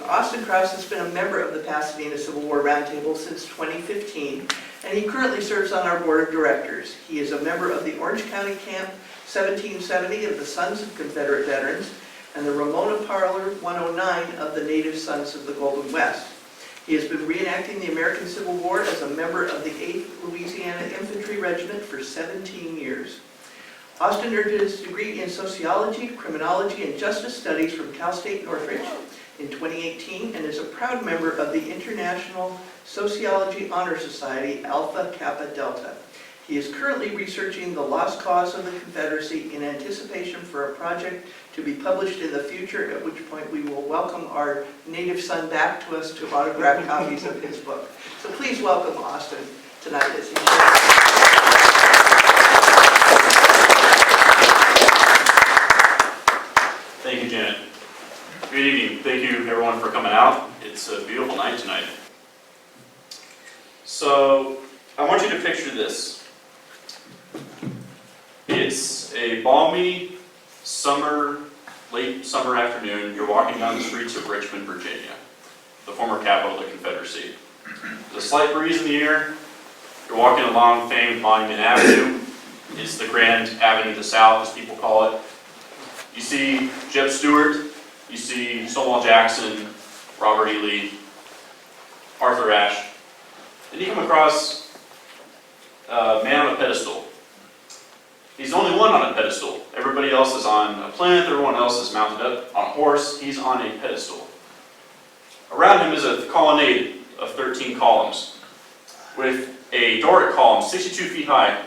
Austin Krause has been a member of the Pasadena Civil War Roundtable since 2015, and he currently serves on our board of directors. He is a member of the Orange County Camp 1770 of the Sons of Confederate Veterans and the Ramona Parlor 109 of the Native Sons of the Golden West. He has been reenacting the American Civil War as a member of the 8th Louisiana Infantry Regiment for 17 years. Austin earned his degree in Sociology, Criminology, and Justice Studies from Cal State Northridge in 2018 and is a proud member of the International Sociology Honor Society, Alpha Kappa Delta. He is currently researching the lost cause of the Confederacy in anticipation for a project to be published in the future, at which point we will welcome our native son back to us to autograph copies of his book. So please welcome Austin tonight as he shares. Thank you, Janet. Good evening. Thank you, everyone, for coming out. It's a beautiful night tonight. So, I want you to picture this. It's a balmy late summer afternoon. You're walking down the streets of Richmond, Virginia, the former capital of the Confederacy. There's a slight breeze in the air. You're walking along famed Monument Avenue. It's the Grand Avenue of the South, as people call it. You see Jeb Stuart, you see Stonewall Jackson, Robert E. Lee, Arthur Ashe, and you come across a man on a pedestal. He's the only one on a pedestal. Everybody else is on a plinth, everyone else is mounted up on a horse. He's on a pedestal. Around him is a colonnade of 13 columns, with a Doric column 62 feet high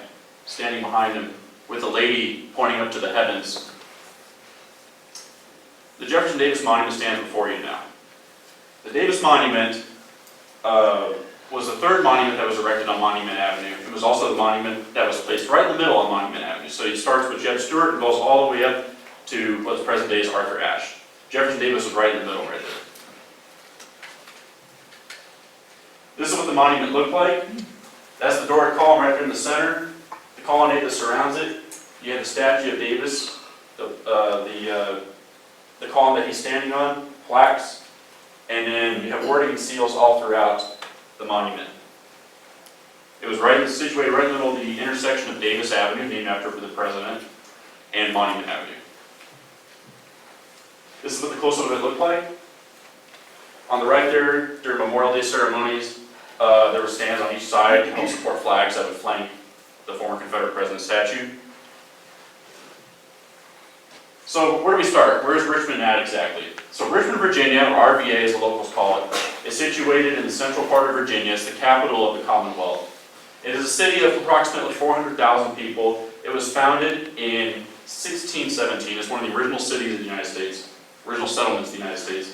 standing behind him, with a lady pointing up to the heavens. The Jefferson Davis Monument stands before you now. The Davis Monument was the third monument that was erected on Monument Avenue. It was also the monument that was placed right in the middle on Monument Avenue. So it starts with Jeb Stuart and goes all the way up to what's present day is Arthur Ashe. Jefferson Davis was right in the middle right there. This is what the monument looked like. That's the Doric column right there in the center. The colonnade that surrounds it. You have the statue of Davis, the column that he's standing on, plaques, and then you have wording and seals all throughout the monument. It was situated right in the middle of the intersection of Davis Avenue, named after the president, and Monument Avenue. This is what the close-up of it looked like. On the right there, during Memorial Day ceremonies, there were stands on each side to help support flags that would flank the former Confederate president's statue. So where do we start? Where's Richmond at exactly? So Richmond, Virginia, or RVA as the locals call it, is situated in the central part of Virginia. It's the capital of the Commonwealth. It is a city of approximately 400,000 people. It was founded in 1617. It's one of the original cities of the United States, original settlements of the United States.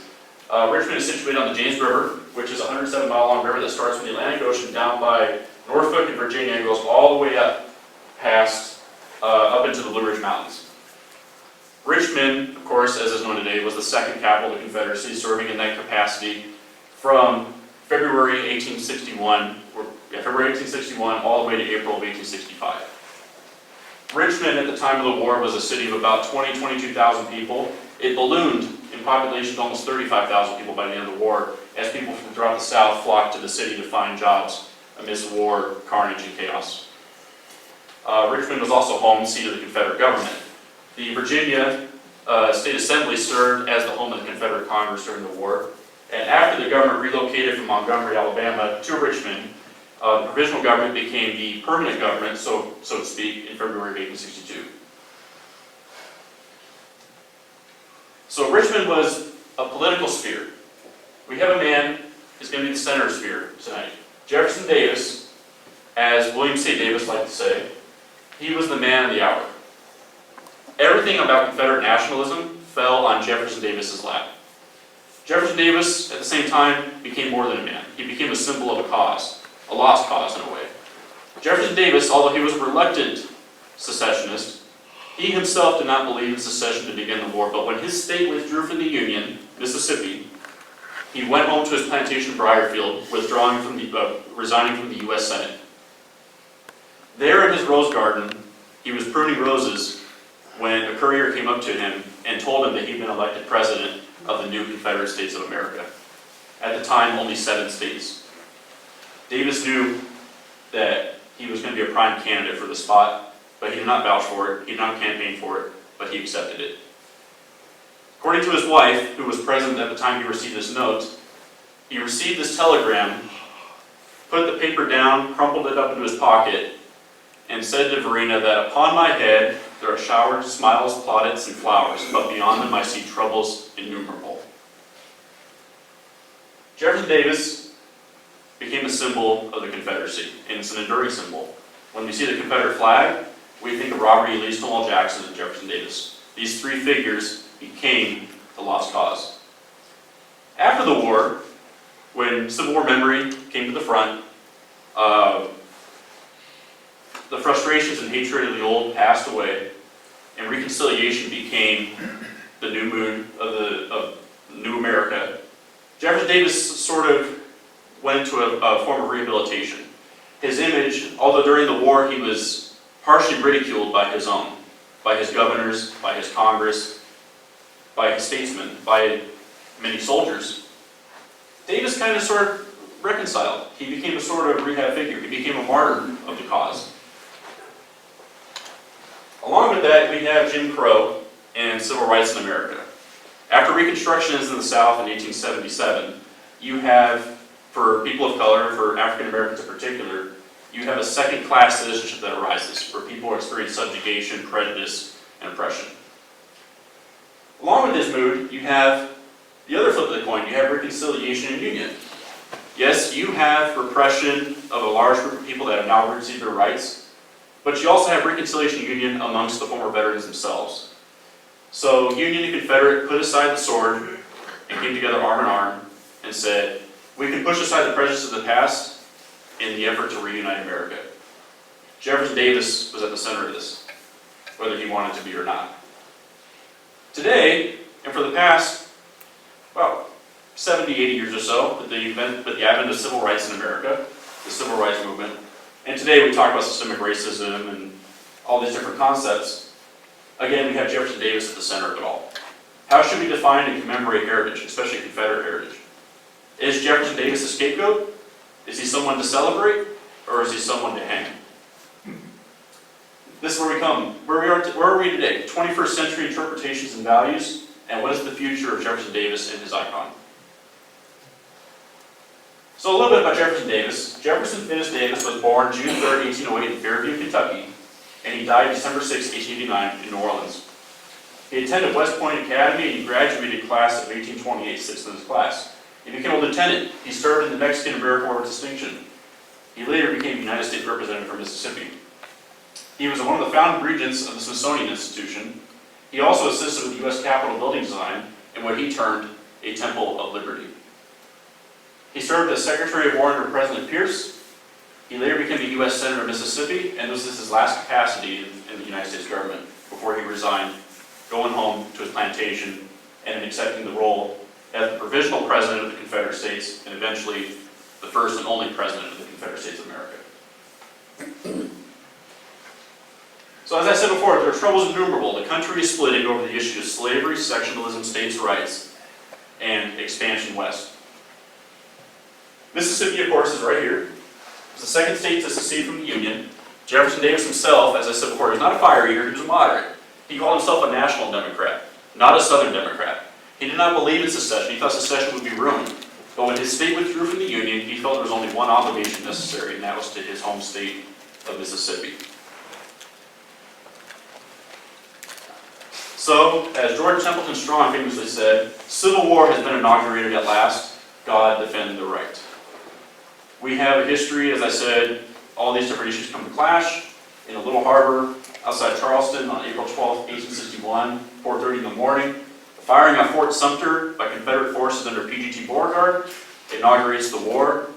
Richmond is situated on the James River, which is a 107-mile-long river that starts from the Atlantic Ocean down by Norfolk in Virginia and goes all the way up past, up into the Blue Ridge Mountains. Richmond, of course, as is known today, was the second capital of the Confederacy, serving in that capacity from February 1861 all the way to April of 1865. Richmond, at the time of the war, was a city of about 22,000 people. It ballooned in population to almost 35,000 people by the end of the war, as people from throughout the South flocked to the city to find jobs amidst war, carnage, and chaos. Richmond was also home seat of the Confederate government. The Virginia State Assembly served as the home of the Confederate Congress during the war. And after the government relocated from Montgomery, Alabama to Richmond, the provisional government became the permanent government, so to speak, in February of 1862. So Richmond was a political sphere. We have a man who's going to be the center of the sphere tonight. Jefferson Davis, as William C. Davis liked to say, he was the man of the hour. Everything about Confederate nationalism fell on Jefferson Davis's lap. Jefferson Davis, at the same time, became more than a man. He became a symbol of a cause, a lost cause in a way. Jefferson Davis, although he was a reluctant secessionist, he himself did not believe in secession to begin the war, but when his state withdrew from the Union, Mississippi, he went home to his plantation Briarfield, resigning from the U.S. Senate. There in his rose garden, he was pruning roses when a courier came up to him and told him that he'd been elected president of the new Confederate States of America. At the time, only 7 states. Davis knew that he was going to be a prime candidate for the spot, but he did not vouch for it, he did not campaign for it, but he accepted it. According to his wife, who was present at the time he received this note, he received this telegram, put the paper down, crumpled it up into his pocket, and said to Verena that upon my head there are showers, smiles, plaudits, and flowers, but beyond them I see troubles innumerable. Jefferson Davis became a symbol of the Confederacy, and it's an enduring symbol. When we see the Confederate flag, we think of Robert E. Lee, Stonewall Jackson, and Jefferson Davis. These 3 figures became the lost cause. After the war, when Civil War memory came to the front, the frustrations and hatred of the old passed away, and reconciliation became the new mood of new America. Jefferson Davis sort of went into a form of rehabilitation. His image, although during the war he was harshly ridiculed by his own, by his governors, by his Congress, by his statesmen, by many soldiers, Davis kind of sort of reconciled. He became a sort of rehab figure. He became a martyr of the cause. Along with that, we have Jim Crow and civil rights in America. After Reconstruction ends in the South in 1877, you have, for people of color, for African Americans in particular, you have a second-class citizenship that arises, where people experience subjugation, prejudice, and oppression. Along with this mood, you have the other flip of the coin. You have reconciliation and union. Yes, you have repression of a large group of people that have now received their rights, but you also have reconciliation and union amongst the former veterans themselves. So Union and Confederate put aside the sword and came together arm in arm and said, we can push aside the prejudices of the past in the effort to reunite America. Jefferson Davis was at the center of this, whether he wanted to be or not. Today, and for the past, well, 70, 80 years or so, with the advent of civil rights in America, the civil rights movement, and today we talk about systemic racism and all these different concepts. Again, we have Jefferson Davis at the center of it all. How should we define and commemorate heritage, especially Confederate heritage? Is Jefferson Davis a scapegoat? Is he someone to celebrate, or is he someone to hang? This is where we come. Where are we today? 21st century interpretations and values, and what is the future of Jefferson Davis and his icon? So a little bit about Jefferson Davis. Jefferson Finis Davis was born June 3rd, 1808 in Fairview, Kentucky, and he died December 6, 1889 in New Orleans. He attended West Point Academy and he graduated class of 1828, sixth in his class. He became a lieutenant. He served in the Mexican-American War with distinction. He later became United States Representative for Mississippi. He was one of the founding regents of the Smithsonian Institution. He also assisted with the U.S. Capitol building design in what he termed a Temple of Liberty. He served as Secretary of War under President Pierce. He later became the U.S. Senator of Mississippi, and this is his last capacity in the United States government before he resigned, going home to his plantation and accepting the role as the provisional president of the Confederate States and eventually the first and only president of the Confederate States of America. So as I said before, there are troubles innumerable. The country is splitting over the issue of slavery, sectionalism, states' rights, and expansion west. Mississippi, of course, is right here. It was the second state to secede from the Union. Jefferson Davis himself, as I said before, he was not a fire eater, he was a moderate. He called himself a national Democrat, not a Southern Democrat. He did not believe in secession. He thought secession would be ruined. But when his state withdrew from the Union, he felt there was only one obligation necessary, and that was to his home state of Mississippi. So, as George Templeton Strong famously said, Civil War has been inaugurated at last. God defend the right. We have a history, as I said, all these different issues come to clash. In a little harbor outside Charleston on April 12, 1861, 4:30 in the morning, the firing of Fort Sumter by Confederate forces under P.G.T. Beauregard inaugurates the war.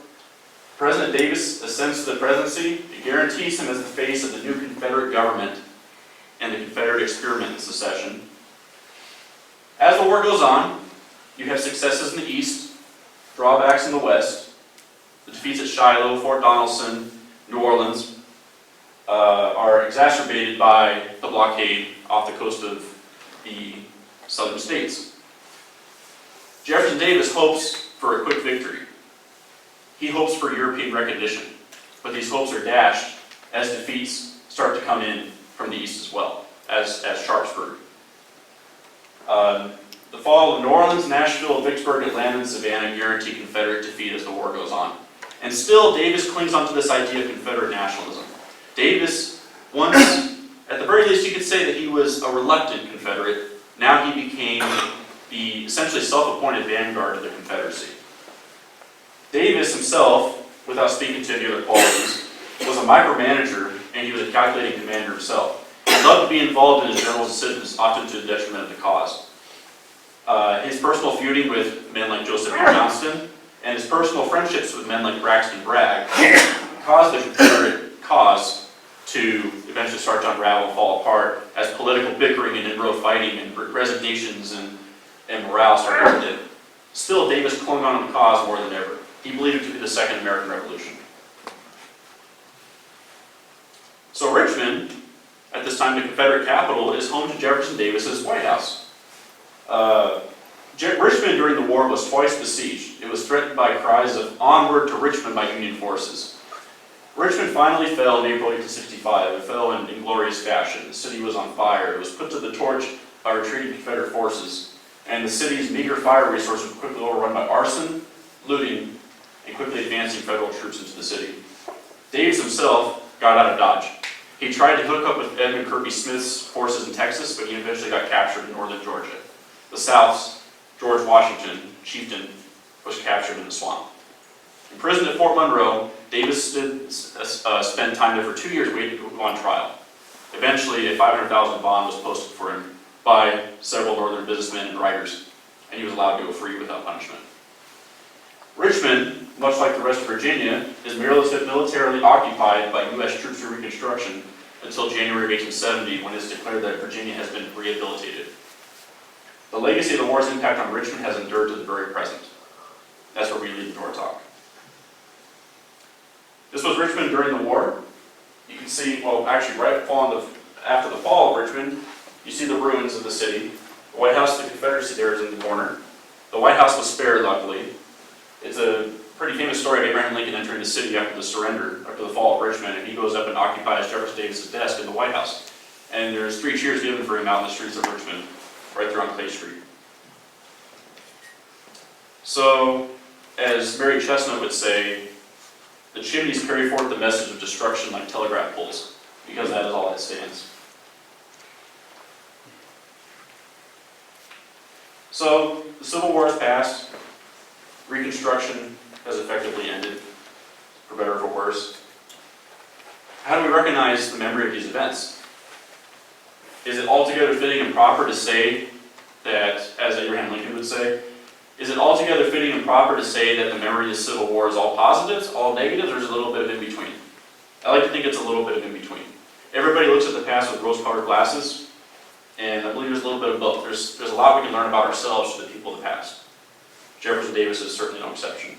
President Davis ascends to the presidency. It guarantees him as the face of the new Confederate government and the Confederate experiment in secession. As the war goes on, you have successes in the East, drawbacks in the West. The defeats at Shiloh, Fort Donelson, New Orleans are exacerbated by the blockade off the coast of the southern states. Jefferson Davis hopes for a quick victory. He hopes for European recognition, but these hopes are dashed as defeats start to come in from the east as well, as Sharpsburg. The fall of New Orleans, Nashville, Vicksburg, Atlanta, and Savannah guarantee Confederate defeat as the war goes on. And still, Davis clings onto this idea of Confederate nationalism. Davis, once, at the very least, you could say that he was a reluctant Confederate. Now he became the essentially self-appointed vanguard of the Confederacy. Davis himself, without speaking to any other qualities, was a micromanager, and he was a calculating commander himself. He loved to be involved in his general's decisions, often to the detriment of the cause. His personal feuding with men like Joseph E. Johnston and his personal friendships with men like Braxton Bragg caused the Confederate cause to eventually start to unravel and fall apart as political bickering and in-row fighting and resignations and morale started to dip. Still, Davis clung on to the cause more than ever. He believed it to be the Second American Revolution. So Richmond, at this time the Confederate capital, is home to Jefferson Davis's White House. Richmond during the war was twice besieged. It was threatened by cries of "onward to Richmond" by Union forces. Richmond finally fell in April 1865. It fell in inglorious fashion. The city was on fire. It was put to the torch by retreating Confederate forces, and the city's meager fire resources were quickly overrun by arson, looting, and quickly advancing Federal troops into the city. Davis himself got out of Dodge. He tried to hook up with Edmund Kirby Smith's forces in Texas, but he eventually got captured in northern Georgia. The South's George Washington, chieftain, was captured in the swamp. Imprisoned at Fort Monroe, Davis spent time there for 2 years waiting to go on trial. Eventually, a $500,000 bond was posted for him by several northern businessmen and writers, and he was allowed to go free without punishment. Richmond, much like the rest of Virginia, is militarily occupied by U.S. troops through Reconstruction until January of 1870, when it's declared that Virginia has been rehabilitated. The legacy of the war's impact on Richmond has endured to the very present. That's where we lead into our talk. This was Richmond during the war. You can see, well, actually right after the fall of Richmond, you see the ruins of the city. The White House of the Confederacy there is in the corner. The White House was spared, luckily. It's a pretty famous story of Abraham Lincoln entering the city after the surrender, after the fall of Richmond, and he goes up and occupies Jefferson Davis's desk in the White House. And there's 3 cheers given for him out in the streets of Richmond, right there on Clay Street. So, as Mary Chestnut would say, the chimneys carry forth the message of destruction like telegraph poles, because that is all that stands. So, the Civil War has passed. Reconstruction has effectively ended, for better or for worse. How do we recognize the memory of these events? Is it altogether fitting and proper to say that, as Abraham Lincoln would say, is it altogether fitting and proper to say that the memory of the Civil War is all positives, all negatives, or is it a little bit of in between? I like to think it's a little bit of in between. Everybody looks at the past with rose-colored glasses, and I believe there's a little bit of both. There's a lot we can learn about ourselves from the people of the past. Jefferson Davis is certainly no exception.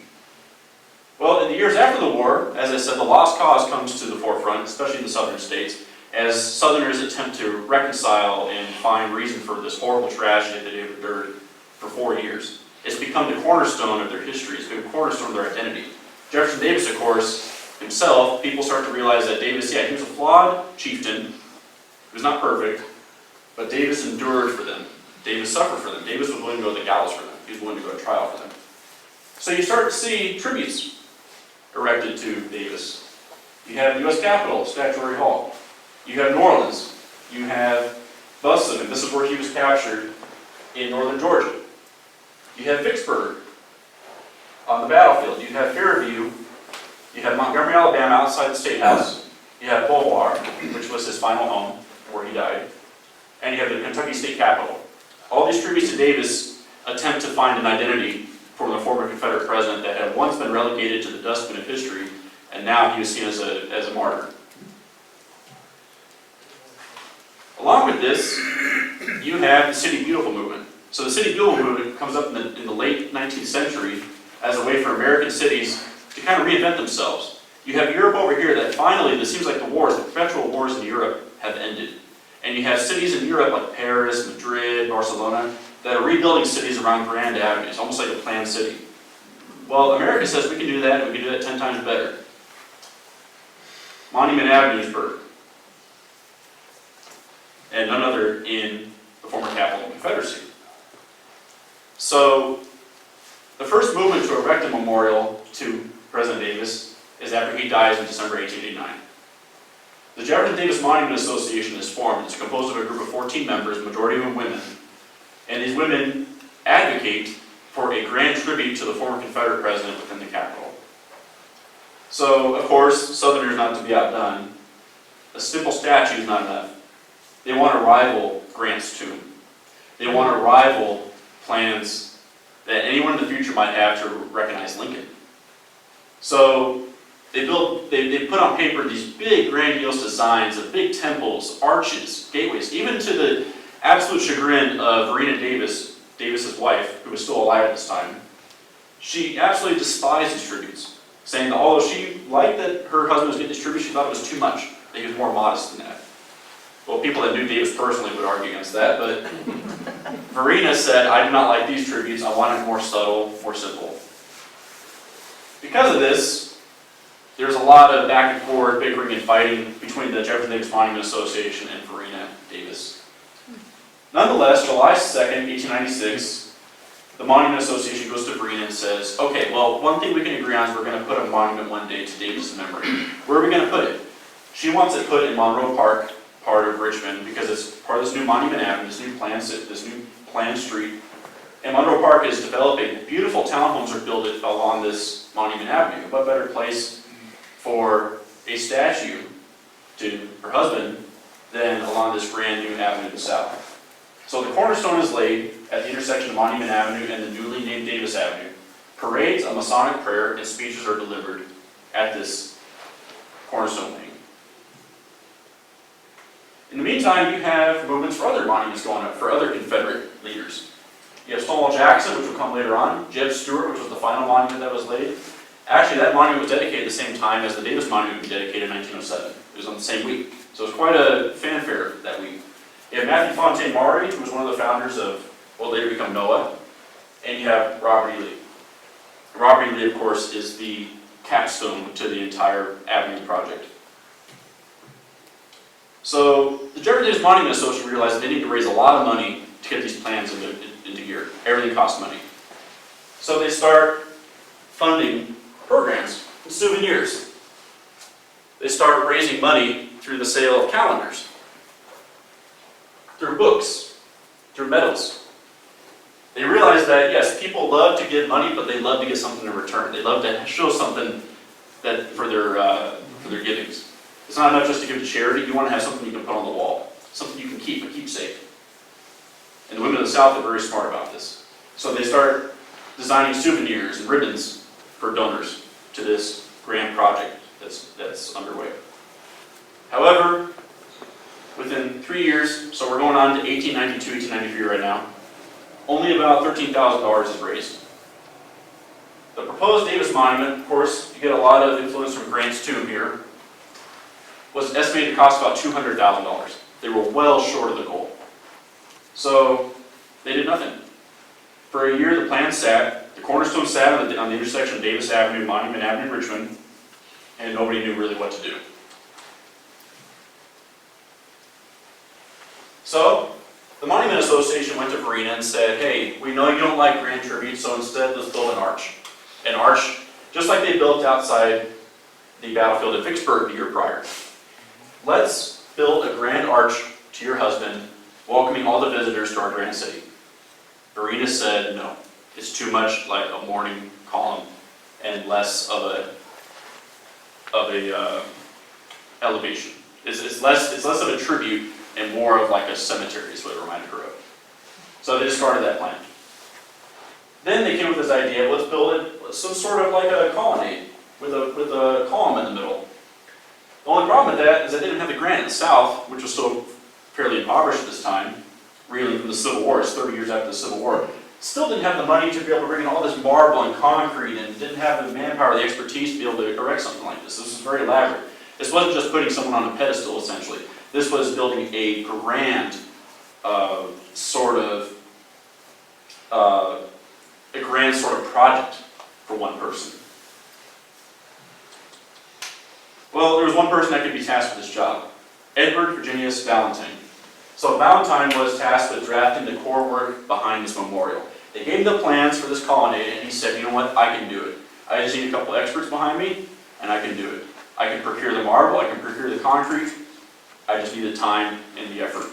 Well, in the years after the war, as I said, the lost cause comes to the forefront, especially in the southern states, as Southerners attempt to reconcile and find reason for this horrible tragedy that they've endured for 4 years. It's become the cornerstone of their history. It's been the cornerstone of their identity. Jefferson Davis, of course, himself, people start to realize that Davis, yeah, he was a flawed chieftain. He was not perfect, but Davis endured for them. Davis suffered for them. Davis was willing to go to the gallows for them. He was willing to go to trial for them. So you start to see tributes erected to Davis. You have the U.S. Capitol, Statuary Hall. You have New Orleans. You have busts of him. This is where he was captured in northern Georgia. You have Vicksburg on the battlefield. You have Fairview. You have Montgomery, Alabama, outside the State House. You have Postwar, which was his final home, where he died. And you have the Kentucky State Capitol. All these tributes to Davis attempt to find an identity for the former Confederate president that had once been relegated to the dustbin of history, and now he was seen as a martyr. Along with this, you have the City Beautiful movement. So the City Beautiful movement comes up in the late 19th century as a way for American cities to kind of reinvent themselves. You have Europe over here that finally, it seems like the perpetual wars in Europe have ended. And you have cities in Europe like Paris, Madrid, Barcelona, that are rebuilding cities around grand avenues, almost like a planned city. Well, America says we can do that, and we can do that 10 times better. Monument Avenuesburg, and none other in the former capital of the Confederacy. So, the first movement to erect a memorial to President Davis is after he dies in December 1889. The Jefferson Davis Monument Association is formed. It's composed of a group of 14 members, majority of them women, and these women advocate for a grand tribute to the former Confederate president within the Capitol. So, of course, Southerners not to be outdone, a simple statue is not enough. They want to rival Grant's tomb. They want to rival plans that anyone in the future might have to recognize Lincoln. So they put on paper these big grandiose designs of big temples, arches, gateways, even to the absolute chagrin of Verena Davis, Davis's wife, who was still alive at this time. She absolutely despised these tributes, saying that although she liked that her husband was getting these tributes, she thought it was too much. He was more modest than that. Well, people that knew Davis personally would argue against that, but Verena said, I do not like these tributes, I want it more subtle, more simple. Because of this, there's a lot of back and forth, bickering and fighting between the Jefferson Davis Monument Association and Verena Davis. Nonetheless, July 2nd, 1896, the Monument Association goes to Verena and says, okay, well, one thing we can agree on is we're going to put a monument one day to Davis' memory. Where are we going to put it? She wants it put in Monroe Park, part of Richmond, because it's part of this new Monument Avenue, this new planned street. And Monroe Park is developing. Beautiful townhomes are built along this Monument Avenue. What better place for a statue to her husband than along this brand new avenue to the south? So the cornerstone is laid at the intersection of Monument Avenue and the newly named Davis Avenue. Parades, a Masonic prayer, and speeches are delivered at this cornerstone laying. In the meantime, you have movements for other monuments going up, for other Confederate leaders. You have Stonewall Jackson, which will come later on, Jeb Stuart, which was the final monument that was laid. Actually, that monument was dedicated at the same time as the Davis Monument was dedicated in 1907. It was on the same week. So it was quite a fanfare that week. You have Matthew Fontaine Maury, who was one of the founders of what later become NOAA, and you have Robert E. Lee. Robert E. Lee, of course, is the capstone to the entire Avenue project. So the Jefferson Davis Monument Association realized that they need to raise a lot of money to get these plans into gear. Everything costs money. So they start funding programs and souvenirs. They start raising money through the sale of calendars, through books, through medals. They realize that, yes, people love to give money, but they love to get something in return. They love to show something that for their givings. It's not enough just to give to charity. You want to have something you can put on the wall, something you can keep, a keepsake. And the women of the South are very smart about this. So they start designing souvenirs and ribbons for donors to this grand project that's underway. However, within 3 years, so we're going on to 1892, 1893 right now, only about $13,000 is raised. The proposed Davis Monument, of course, you get a lot of influence from Grant's tomb here, was estimated to cost about $200,000. They were well short of the goal. So they did nothing. For a year, the plan sat, the cornerstone sat on the intersection of Davis Avenue, Monument Avenue, Richmond, and nobody knew really what to do. So the Monument Association went to Verena and said, hey, we know you don't like grand tributes, so instead let's build an arch. An arch, just like they built outside the battlefield at Vicksburg the year prior. Let's build a grand arch to your husband, welcoming all the visitors to our grand city. Verena said, no, it's too much like a mourning column and less of a elevation. It's less of a tribute and more of like a cemetery is what it reminded her of. So they discarded that plan. Then they came up with this idea, let's build it some sort of like a colonnade with a column in the middle. The only problem with that is that they didn't have the granite in the South, which was still fairly impoverished at this time, reeling from the Civil War. It's 30 years after the Civil War. Still didn't have the money to be able to bring in all this marble and concrete, and didn't have the manpower, the expertise to be able to erect something like this. This was very elaborate. This wasn't just putting someone on a pedestal, essentially. This was building a grand sort of a grand sort of project for one person. Well, there was one person that could be tasked with this job, Edward Valentine. So Valentine was tasked with drafting the core work behind this memorial. They gave him the plans for this colonnade, and he said, you know what, I can do it. I just need a couple experts behind me, and I can do it. I can procure the marble, I can procure the concrete, I just need the time and the effort.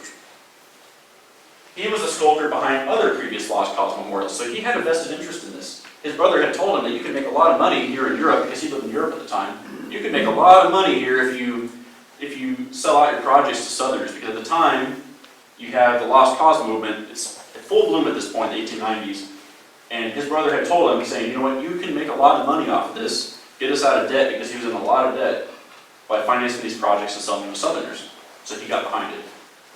He was a sculptor behind other previous lost cause memorials, so he had a vested interest in this. His brother had told him that you could make a lot of money here in Europe, because he lived in Europe at the time. You could make a lot of money here if you sell out your projects to Southerners, because at the time, you have the lost cause movement. It's at full bloom at this point, in the 1890s. And his brother had told him, saying, you know what, you can make a lot of money off of this, get us out of debt, because he was in a lot of debt, by financing these projects and selling them to Southerners. So he got behind it.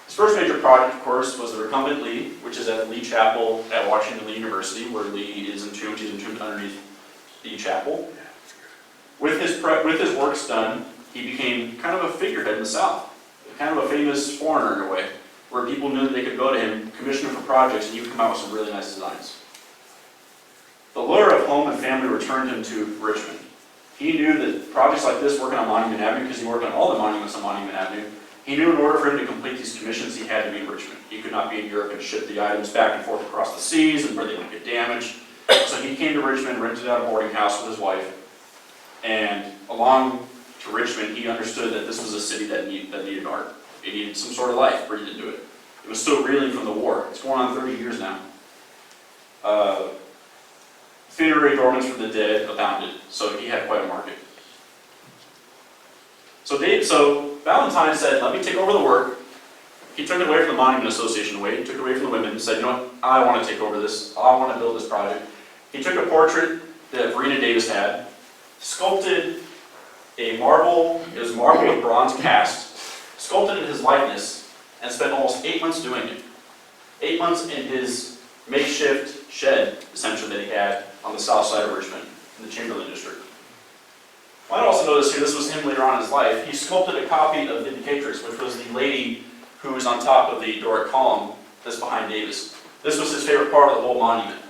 His first major project, of course, was the recumbent Lee, which is at Lee Chapel at Washington Lee University, where Lee is entombed. He's entombed underneath the chapel. With his works done, he became kind of a figurehead in the South, kind of a famous foreigner in a way, where people knew that they could go to him, commission him for projects, and he would come out with some really nice designs. The lure of home and family returned him to Richmond. He knew that projects like this, working on Monument Avenue, because he worked on all the monuments on Monument Avenue, he knew in order for him to complete these commissions, he had to be in Richmond. He could not be in Europe and ship the items back and forth across the seas and where they would get damaged. So he came to Richmond, rented out a boarding house with his wife, and along to Richmond, he understood that this was a city that needed art. It needed some sort of life breathed into it. It was still reeling from the war. It's going on 30 years now. Funerary adornments for the dead abounded, so he had quite a market. So Valentine said, let me take over the work. He took it away from the Monument Association he took it away from the women, and said, you know what, I want to take over this, I want to build this project. He took a portrait that Verena Davis had, sculpted a marble, it was marble with bronze cast, sculpted in his likeness, and spent almost 8 months doing it. 8 months in his makeshift shed, essentially, that he had on the south side of Richmond, in the Chamberlain district. I might also notice here, this was him later on in his life, he sculpted a copy of Vindicatrix, which was the lady who was on top of the Doric column that's behind Davis. This was his favorite part of the whole monument.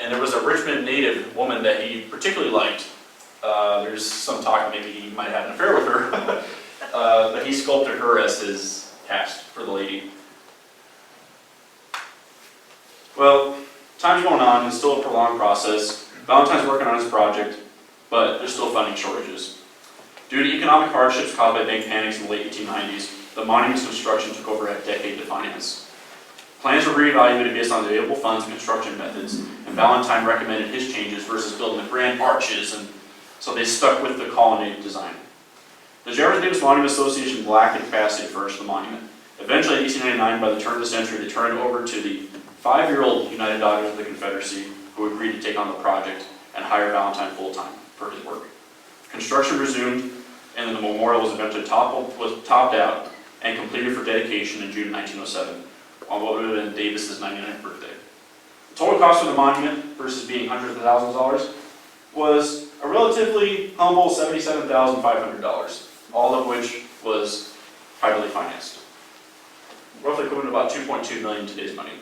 And there was a Richmond native woman that he particularly liked. There's some talk maybe he might have an affair with her, but he sculpted her as his cast for the lady. Well, time's going on, it's still a prolonged process. Valentine's working on his project, but there's still funding shortages. Due to economic hardships caused by bank panics in the late 1890s, the monument's construction took over a decade to finance. Plans were reevaluated based on the available funds and construction methods, and Valentine recommended his changes versus building the grand arches, and so they stuck with the colonnade design. The Jefferson Davis Monument Association lacked the capacity to furnish the monument. Eventually, in 1899, by the turn of the century, they turned it over to the 5-year-old United Daughters of the Confederacy, who agreed to take on the project and hire Valentine full-time for his work. Construction resumed, and the memorial was eventually topped out and completed for dedication in June 1907, on what would have been Davis's 99th birthday. The total cost of the monument, versus being hundreds of thousands of dollars, was a relatively humble $77,500, all of which was privately financed. Roughly equivalent to about $2.2 million in today's money.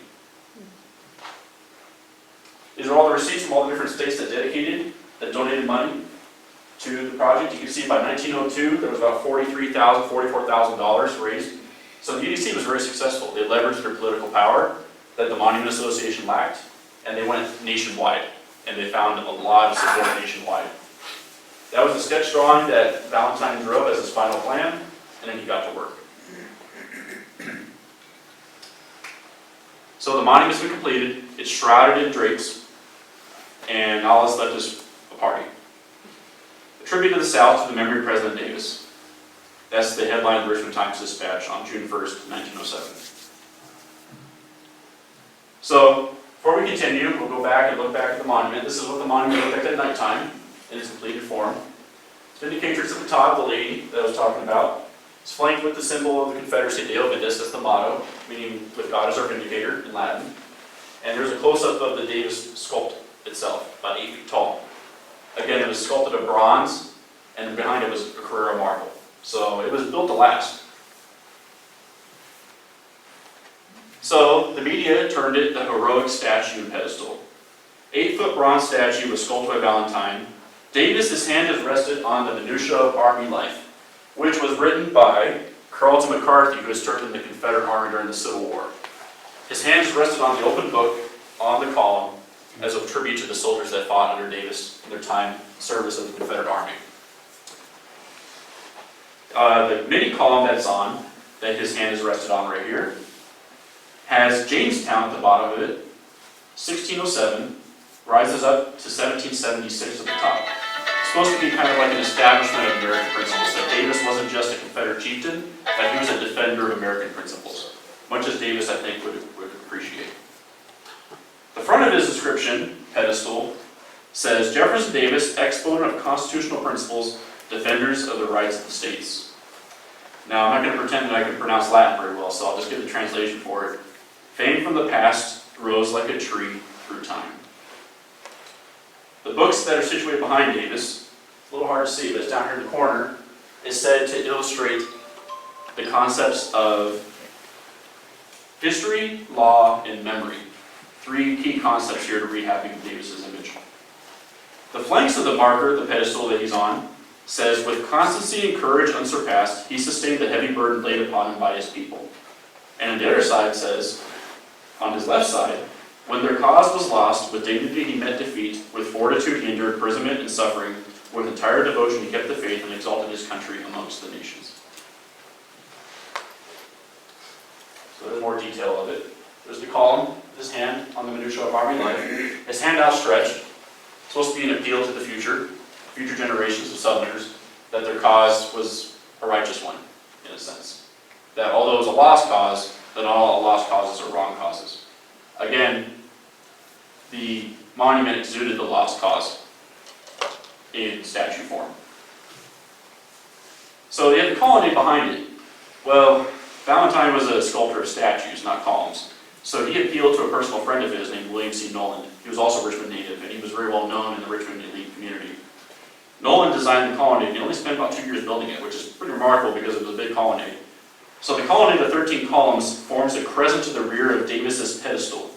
These are all the receipts from all the different states that donated money to the project. You can see by 1902, there was about $44,000 raised. So the UDC was very successful. They leveraged their political power that the Monument Association lacked, and they went nationwide, and they found a lot of support nationwide. That was the sketch drawing that Valentine drew up as his final plan, and then he got to work. So the monument's been completed, it's shrouded in drapes, and all that's left is a party. A tribute to the South to the memory of President Davis. That's the headline of the Richmond Times-Dispatch on June 1st, 1907. So, before we continue, we'll go back and look back at the monument. This is what the monument looked like at nighttime in its completed form. It's Vindicatrix at the top, the lady that I was talking about. It's flanked with the symbol of the Confederacy, Deo Vindes, that's the motto, meaning with God as our vindicator in Latin. And there's a close-up of the Davis sculpt itself, about 8 feet tall. Again, it was sculpted of bronze, and behind it was a Carrara marble. So it was built to last. So the media turned it the heroic statue and pedestal. 8-foot bronze statue was sculpted by Valentine. Davis, his hand is rested on the minutia of Army life, which was written by Krause McCarthy, who had served in the Confederate Army during the Civil War. His hand is rested on the open book on the column as a tribute to the soldiers that fought under Davis in their time service of the Confederate Army. The mini column that's on, that his hand is rested on right here, has Jamestown at the bottom of it, 1607, rises up to 1776 at the top. It's supposed to be kind of like an establishment of American principles, that Davis wasn't just a Confederate chieftain, that he was a defender of American principles, much as Davis, I think, would appreciate. The front of his inscription, pedestal, says, Jefferson Davis, exponent of constitutional principles, defenders of the rights of the states. Now, I'm not going to pretend that I can pronounce Latin very well, so I'll just give the translation for it. Fame from the past grows like a tree through time. The books that are situated behind Davis, it's a little hard to see, but it's down here in the corner, is said to illustrate the concepts of history, law, and memory. 3 key concepts here to rehabbing Davis's image. The flanks of the marker, the pedestal that he's on, says, with constancy and courage unsurpassed, he sustained the heavy burden laid upon him by his people. And on the other side says, on his left side, when their cause was lost, with dignity he met defeat, with fortitude he endured imprisonment and suffering, with entire devotion he kept the faith and exalted his country amongst the nations. So there's more detail of it. There's the column, his hand on the minutia of Army life, his hand outstretched, supposed to be an appeal to the future generations of Southerners, that their cause was a righteous one, in a sense. That although it was a lost cause, that not all lost causes are wrong causes. Again, the monument exuded the lost cause in statue form. So you have the colonnade behind it. Well, Valentine was a sculptor of statues, not columns. So he appealed to a personal friend of his named William C. Nolan. He was also a Richmond native, and he was very well known in the Richmond elite community. Nolan designed the colonnade, and he only spent about 2 years building it, which is pretty remarkable because it was a big colonnade. So the colonnade of 13 columns forms a crescent to the rear of Davis's pedestal.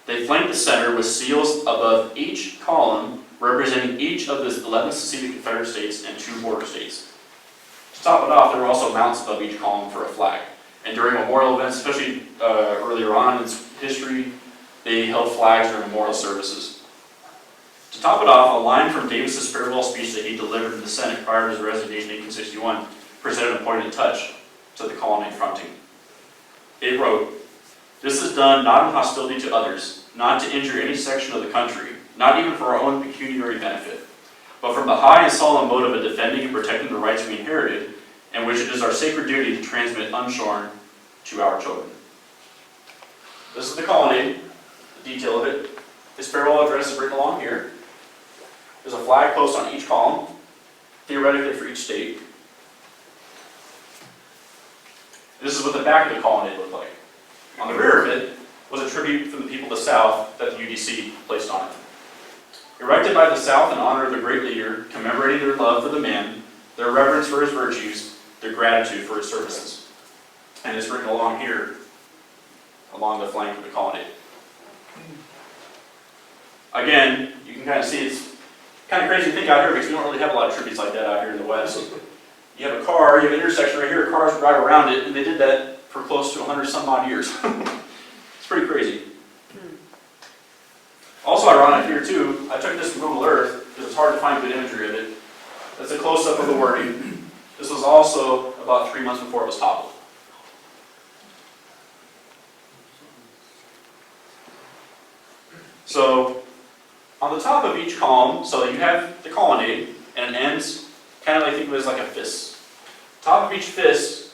They flank the center with seals above each column, representing each of the 11 seceded Confederate states and 2 border states. To top it off, there were also mounts above each column for a flag. And during memorial events, especially earlier on in history, they held flags during memorial services. To top it off, a line from Davis's farewell speech that he delivered in the Senate prior to his resignation in 1861 presented a poignant touch to the colonnade fronting. It wrote, "This is done not in hostility to others, not to injure any section of the country, not even for our own pecuniary benefit, but from the high and solemn motive of defending and protecting the rights we inherited, and which it is our sacred duty to transmit unshorn to our children." This is the colonnade, the detail of it. His farewell address is written along here. There's a flag post on each column, theoretically for each state. This is what the back of the colonnade looked like. On the rear of it was a tribute from the people of the South that the UDC placed on it. Erected by the South in honor of the great leader, commemorating their love for the man, their reverence for his virtues, their gratitude for his services. And it's written along here, along the flank of the colonnade. Again, you can kind of see it's kind of crazy to think out here because we don't really have a lot of tributes like that out here in the West. You have a car, you have an intersection right here, cars drive around it, and they did that for close to 100 some odd years. It's pretty crazy. Also ironic here too, I took this from Google Earth because it's hard to find good imagery of it. That's a close-up of the wording. This was also about 3 months before it was toppled. So, on the top of each column, so you have the colonnade, and it ends kind of like, think of it as like a fist. Top of each fist is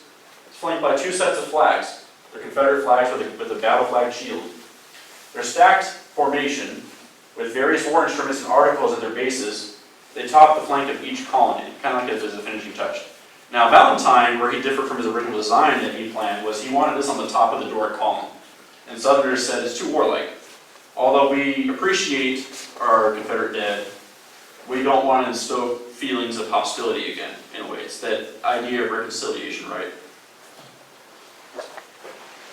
flanked by 2 sets of flags. They're Confederate flags with a battle flag shield. They're stacked formation with various war instruments and articles at their bases. They top the flank of each colonnade, kind of like as a finishing touch. Now Valentine, where he differed from his original design that he planned, was he wanted this on the top of the Doric column. And Southerners said it's too warlike. Although we appreciate our Confederate dead, we don't want to instill feelings of hostility again, in a way. It's that idea of reconciliation, right?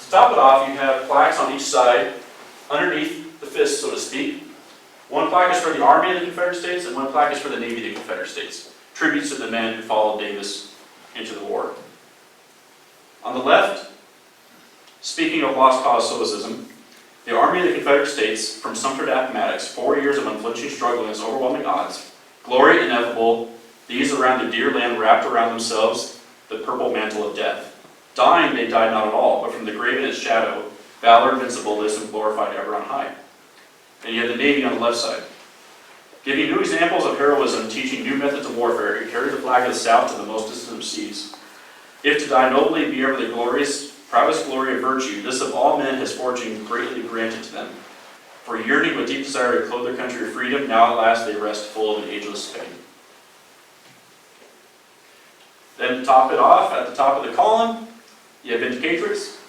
To top it off, you have plaques on each side, underneath the fist, so to speak. One plaque is for the Army of the Confederate States, and one plaque is for the Navy of the Confederate States. Tributes to the men who followed Davis into the war. On the left, speaking of lost cause stoicism, the Army of the Confederate States, from Sumter to Appomattox, 4 years of unflinching struggle against overwhelming odds, glory ineffable, these around the dear land wrapped around themselves the purple mantle of death. Dying, they died not at all, but from the grave in its shadow, valor invincible lives and glorified ever on high. And you have the Navy on the left side. Giving new examples of heroism, teaching new methods of warfare, who carry the flag of the South to the most distant of seas. If to die nobly be ever the glorious, proudest glory of virtue, this of all men has fortune greatly granted to them. For yearning with deep desire to clothe their country with freedom, now at last they rest full of an ageless fame. Then to top it off, at the top of the column, you have Vindicatrix.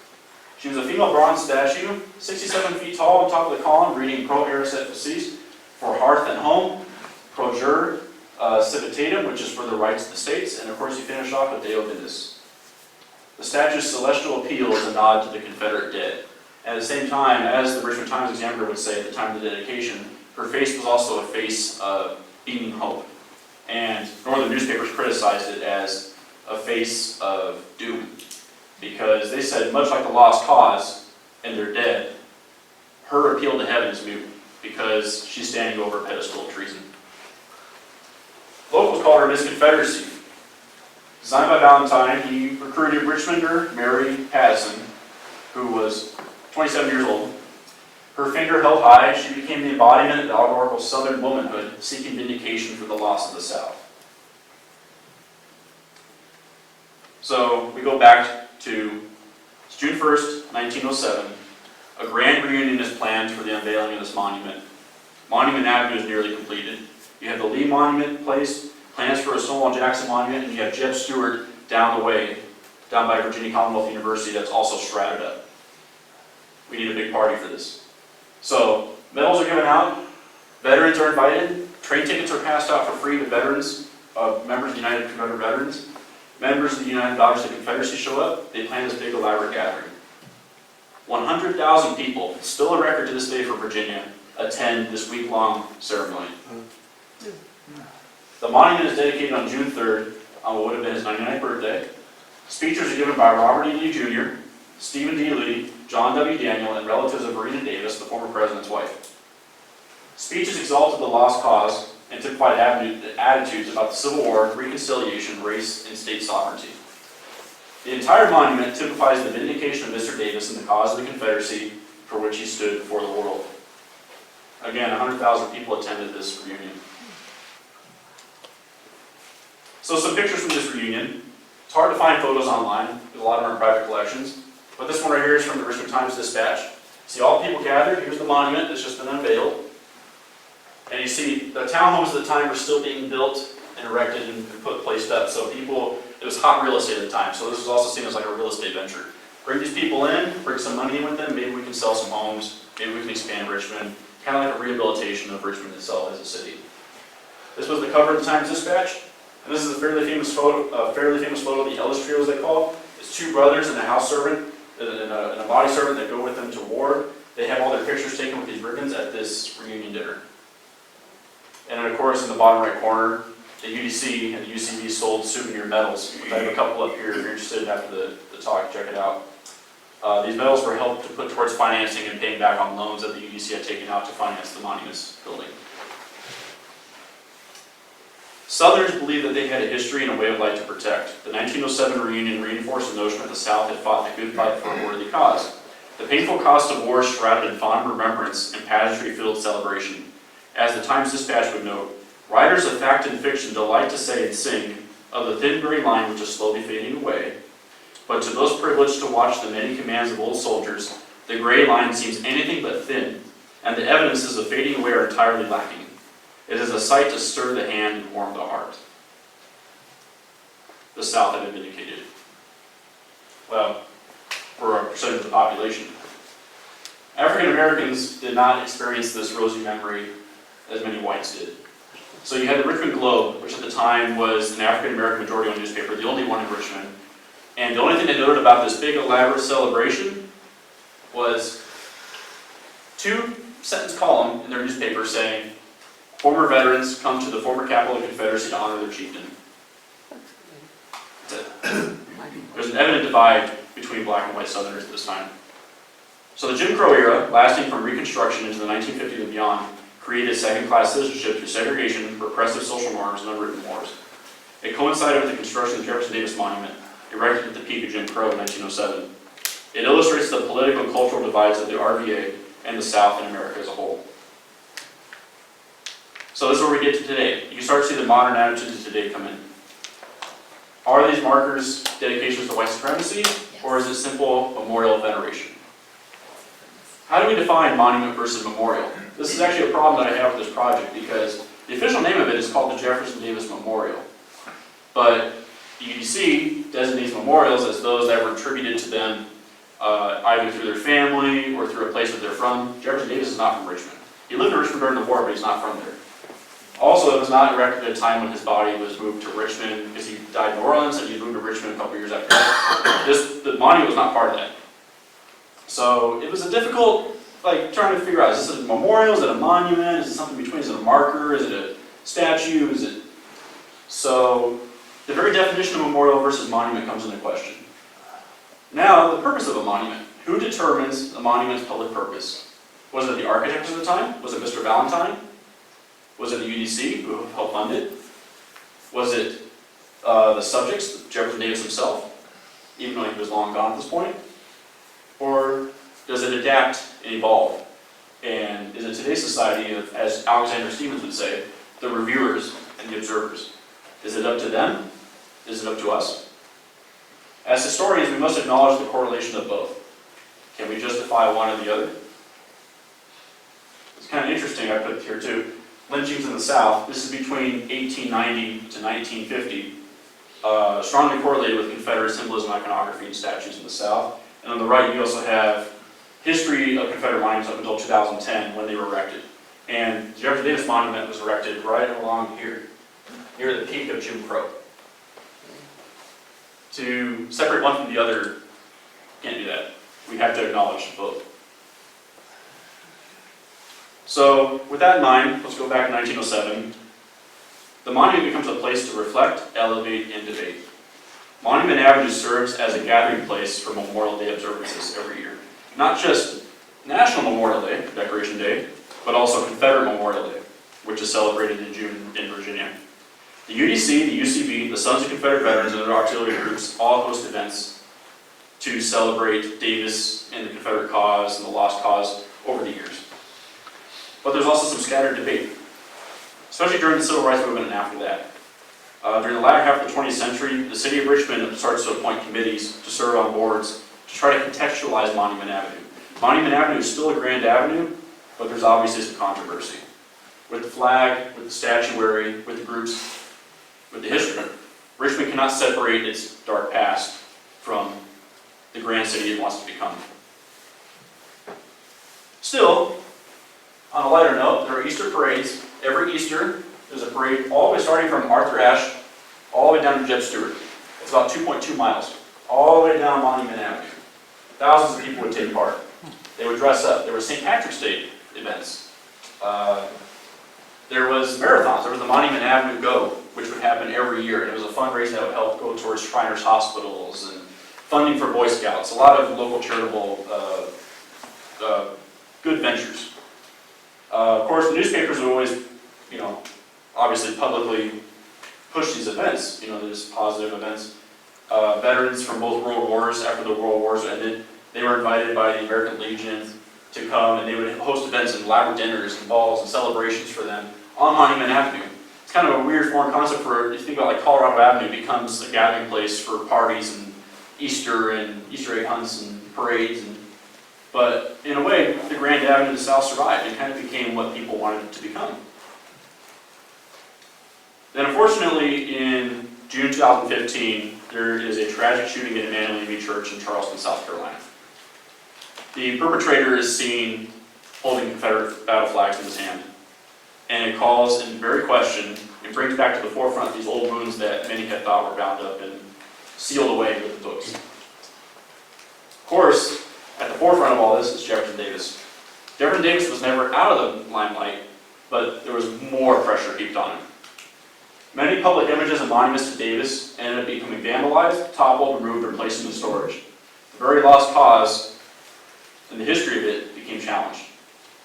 She was a female bronze statue, 67 feet tall on top of the column, reading Pro Eris et Facis, for hearth and home, Pro Jure Civitatem, which is for the rights of the states, and of course you finish off with Deo Vindes. The statue's celestial appeal is a nod to the Confederate dead. At the same time, as the Richmond Times-Examiner would say at the time of the dedication, her face was also a face of beaming hope. And northern newspapers criticized it as a face of doom, because they said, much like the lost cause and they're dead, her appeal to heaven is moot, because she's standing over a pedestal of treason. Locals called her Miss Confederacy. Designed by Valentine, he recruited Richmonder Mary Pattison, who was 27 years old. Her finger held high, she became the embodiment of the allegorical Southern womanhood, seeking vindication for the loss of the South. So we go back to June 1st, 1907. A grand reunion is planned for the unveiling of this monument. Monument Avenue is nearly completed. You have the Lee Monument placed, plans for a Stonewall Jackson Monument, and you have Jeb Stuart down the way, down by Virginia Commonwealth University, that's also shrouded up. We need a big party for this. So, medals are given out, veterans are invited, train tickets are passed out for free to veterans, members of the United Confederate Veterans. Members of the United Daughters of the Confederacy show up, they plan this big elaborate gathering. 100,000 people, still a record to this day for Virginia, attend this week-long ceremony. The monument is dedicated on June 3rd, on what would have been his 99th birthday. Speeches are given by Robert E. Lee Jr., Stephen D. Lee, John W. Daniel, and relatives of Verena Davis, the former president's wife. Speeches exalted the lost cause and took quite attitudes about the Civil War, reconciliation, race, and state sovereignty. The entire monument typifies the vindication of Mr. Davis and the cause of the Confederacy for which he stood before the world. Again, 100,000 people attended this reunion. So some pictures from this reunion. It's hard to find photos online, because a lot of them are in private collections. But this one right here is from the Richmond Times-Dispatch. See all the people gathered, here's the monument that's just been unveiled. And you see the townhomes at the time were still being built and erected and placed up. So people, it was hot real estate at the time. So this was also seen as like a real estate venture. Bring these people in, bring some money in with them, maybe we can sell some homes, maybe we can expand Richmond. Kind of like a rehabilitation of Richmond itself as a city. This was the cover of the Times-Dispatch. And this is a fairly famous photo of the Ellis Trio, as they call it. It's two brothers and a house servant and a body servant that go with them to war. They have all their pictures taken with these ribbons at this reunion dinner. And then, of course, in the bottom right corner, the UDC and the UCB sold souvenir medals. I have a couple up here if you're interested after the talk, check it out. These medals were helped to put towards financing and paying back on loans that the UDC had taken out to finance the monument's building. Southerners believed that they had a history and a way of life to protect. The 1907 reunion reinforced the notion that the South had fought the good fight for a worthy cause. The painful cost of war shrouded in fond remembrance and pageantry-filled celebration. As the Times-Dispatch would note, writers of fact and fiction delight to say and sing of the thin gray line which is slowly fading away. But to those privileged to watch the many commands of old soldiers, the gray line seems anything but thin, and the evidences of fading away are entirely lacking. It is a sight to stir the hand and warm the heart. The South had been vindicated. Well, for a percentage of the population. African Americans did not experience this rosy memory as many whites did. So you had the Richmond Globe, which at the time was an African American majority-owned newspaper, the only one in Richmond. And the only thing they noted about this big elaborate celebration was 2-sentence column in their newspaper saying, former veterans come to the former capital of the Confederacy to honor their chieftain. That's it. There's an evident divide between black and white Southerners at this time. So the Jim Crow era, lasting from Reconstruction into the 1950s and beyond, created second-class citizenship through segregation, repressive social norms, and unwritten wars. It coincided with the construction of the Jefferson Davis Monument, erected at the peak of Jim Crow in 1907. It illustrates the political and cultural divides of the RVA and the South and America as a whole. So this is where we get to today. You can start to see the modern attitudes of today come in. Are these markers dedications to white supremacy, or is it simple memorial veneration? How do we define monument versus memorial? This is actually a problem that I have with this project because the official name of it is called the Jefferson Davis Memorial. But the UDC designates memorials as those that were attributed to them either through their family or through a place that they're from. Jefferson Davis is not from Richmond. He lived in Richmond during the war, but he's not from there. Also, it was not erected at a time when his body was moved to Richmond because he died in New Orleans and he moved to Richmond a couple years after that. The monument was not part of that. So it was a difficult, trying to figure out, is this a memorial, is it a monument, is it something between, is it a marker, is it a statue, is it... So the very definition of memorial versus monument comes into question. Now, the purpose of a monument. Who determines a monument's public purpose? Was it the architects at the time? Was it Mr. Valentine? Was it the UDC who helped fund it? Was it the subjects, Jefferson Davis himself, even though he was long gone at this point? Or does it adapt and evolve? And is it today's society of, as Alexander Stevens would say, the reviewers and the observers? Is it up to them? Is it up to us? As historians, we must acknowledge the correlation of both. Can we justify one or the other? It's kind of interesting, I put it here too. Lynchings in the South, this is between 1890 to 1950, strongly correlated with Confederate symbolism, iconography, and statues in the South. And on the right, you also have history of Confederate monuments up until 2010 when they were erected. And the Jefferson Davis Monument was erected right along here, near the peak of Jim Crow. To separate one from the other, can't do that. We have to acknowledge both. So with that in mind, let's go back to 1907. The monument becomes a place to reflect, elevate, and debate. Monument Avenue serves as a gathering place for Memorial Day observances every year. Not just National Memorial Day, Decoration Day, but also Confederate Memorial Day, which is celebrated in June in Virginia. The UDC, the UCB, the Sons of Confederate Veterans, and their auxiliary groups all host events to celebrate Davis and the Confederate cause and the lost cause over the years. But there's also some scattered debate, especially during the Civil Rights Movement and after that. During the latter half of the 20th century, the city of Richmond starts to appoint committees to serve on boards to try to contextualize Monument Avenue. Monument Avenue is still a grand avenue, but there's obviously some controversy. With the flag, with the statuary, with the groups, with the history. Richmond cannot separate its dark past from the grand city it wants to become. Still, on a lighter note, there are Easter parades. Every Easter, there's a parade all the way starting from Arthur Ashe all the way down to Jeb Stuart. It's about 2.2 miles, all the way down Monument Avenue. Thousands of people would take part. They would dress up. There were St. Patrick's Day events. There was marathons. There was the Monument Avenue Go, which would happen every year. And it was a fundraiser that would help go towards Shriners Hospitals and funding for Boy Scouts. A lot of local charitable good ventures. Of course, the newspapers would always, obviously publicly push these events. There's positive events. Veterans from both World Wars, after the World Wars ended, they were invited by the American Legion to come, and they would host events and elaborate dinners and balls and celebrations for them on Monument Avenue. It's kind of a weird foreign concept for, if you think about Colorado Avenue becomes a gathering place for parties and Easter egg hunts and parades. But in a way, the Grand Avenue of the South survived and kind of became what people wanted it to become. Then unfortunately, in June 2015, there is a tragic shooting at Emmanuel Church in Charleston, South Carolina. The perpetrator is seen holding Confederate battle flags in his hand. And it calls into very question, and brings back to the forefront these old wounds that many had thought were bound up and sealed away with the books. Of course, at the forefront of all this Jefferson Davis was never out of the limelight, but there was more pressure heaped on him. Many public images and monuments to Davis ended up becoming vandalized, toppled, removed, or placed into storage. The very lost cause and the history of it became challenged.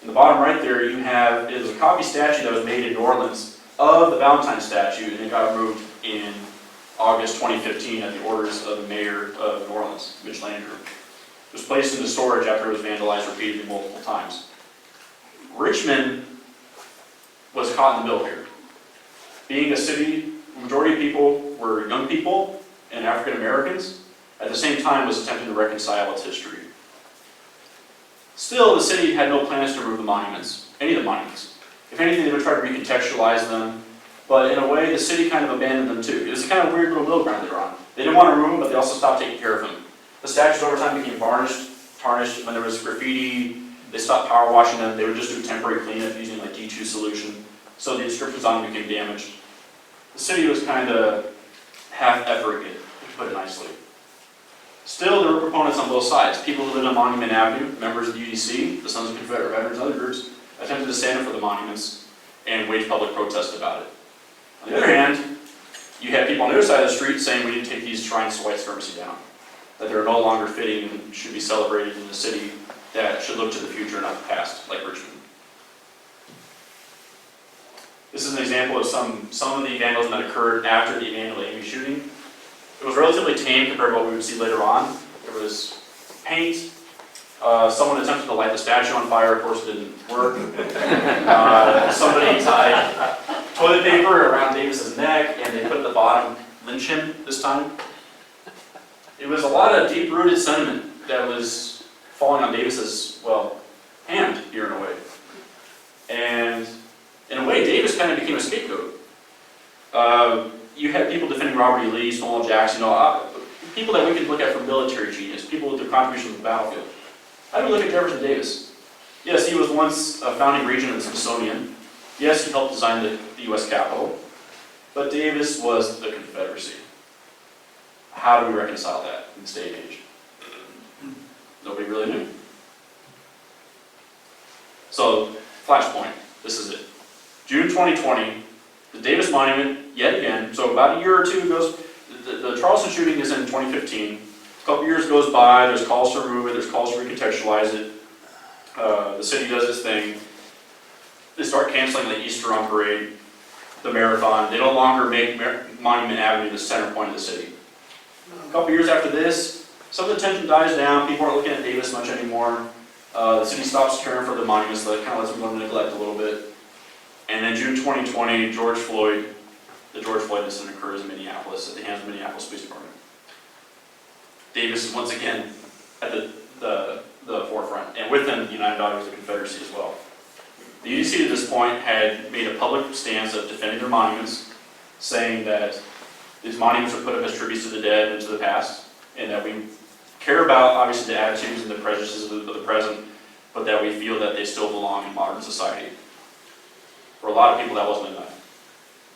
In the bottom right there, you have, it was a copy statue that was made in New Orleans of the Valentine statue, and it got removed in August 2015 at the orders of the mayor of New Orleans, Mitch Landrieu. It was placed into storage after it was vandalized repeatedly multiple times. Richmond was caught in the middle here. Being a city, the majority of people were young people and African Americans, at the same time was attempting to reconcile its history. Still, the city had no plans to remove the monuments, any of the monuments. If anything, they would try to recontextualize them, but in a way, the city kind of abandoned them too. It was a kind of weird little middle ground they were on. They didn't want to remove them, but they also stopped taking care of them. The statues over time became varnished, tarnished. When there was graffiti, they stopped power washing them. They would just do temporary cleanup using like D2 solution. So the inscriptions on them became damaged. The city was kind of half-efforting it, to put it nicely. Still, there were proponents on both sides. People who lived on Monument Avenue, members of the UDC, the Sons of Confederate Veterans, and other groups, attempted to stand up for the monuments and wage public protest about it. On the other hand, you had people on the other side of the street saying we need to take these shrines to white supremacy down, that they're no longer fitting and should be celebrated in a city that should look to the future, not the past, like Richmond. This is an example of some of the vandalism that occurred after the Emmanuel Amy shooting. It was relatively tame compared to what we would see later on. There was paint. Someone attempted to light the statue on fire. Of course, it didn't work. Somebody tied toilet paper around Davis's neck, and they put at the bottom, lynch him this time. It was a lot of deep-rooted sentiment that was falling on Davis's, well, hand here in a way. And in a way, Davis kind of became a scapegoat. You had people defending Robert E. Lee, Stonewall Jackson, people that we could look at for military genius, people with their contributions to the battlefield. How do we look at Jefferson Davis? Yes, he was once a founding regent of the Smithsonian. Yes, he helped design the U.S. Capitol. But Davis was the Confederacy. How do we reconcile that in this day and age? Nobody really knew. So, flashpoint. This is it. June 2020, the Davis Monument, yet again, so about a year or two goes, the Charleston shooting is in 2015. A couple years goes by, there's calls to remove it, there's calls to recontextualize it. The city does its thing. They start canceling the Easter on Parade, the marathon. They no longer make Monument Avenue the center point of the city. A couple years after this, some of the tension dies down. People aren't looking at Davis much anymore. The city stops caring for the monuments, so that kind of lets them go into neglect a little bit. And then June 2020, the George Floyd incident occurs in Minneapolis at the hands of the Minneapolis Police Department. Davis is once again at the forefront, and with them, the United Daughters of the Confederacy as well. The UDC at this point had made a public stance of defending their monuments, saying that these monuments are put up as tributes to the dead and to the past, and that we care about, obviously, the attitudes and the prejudices of the present, but that we feel that they still belong in modern society. For a lot of people, that wasn't enough.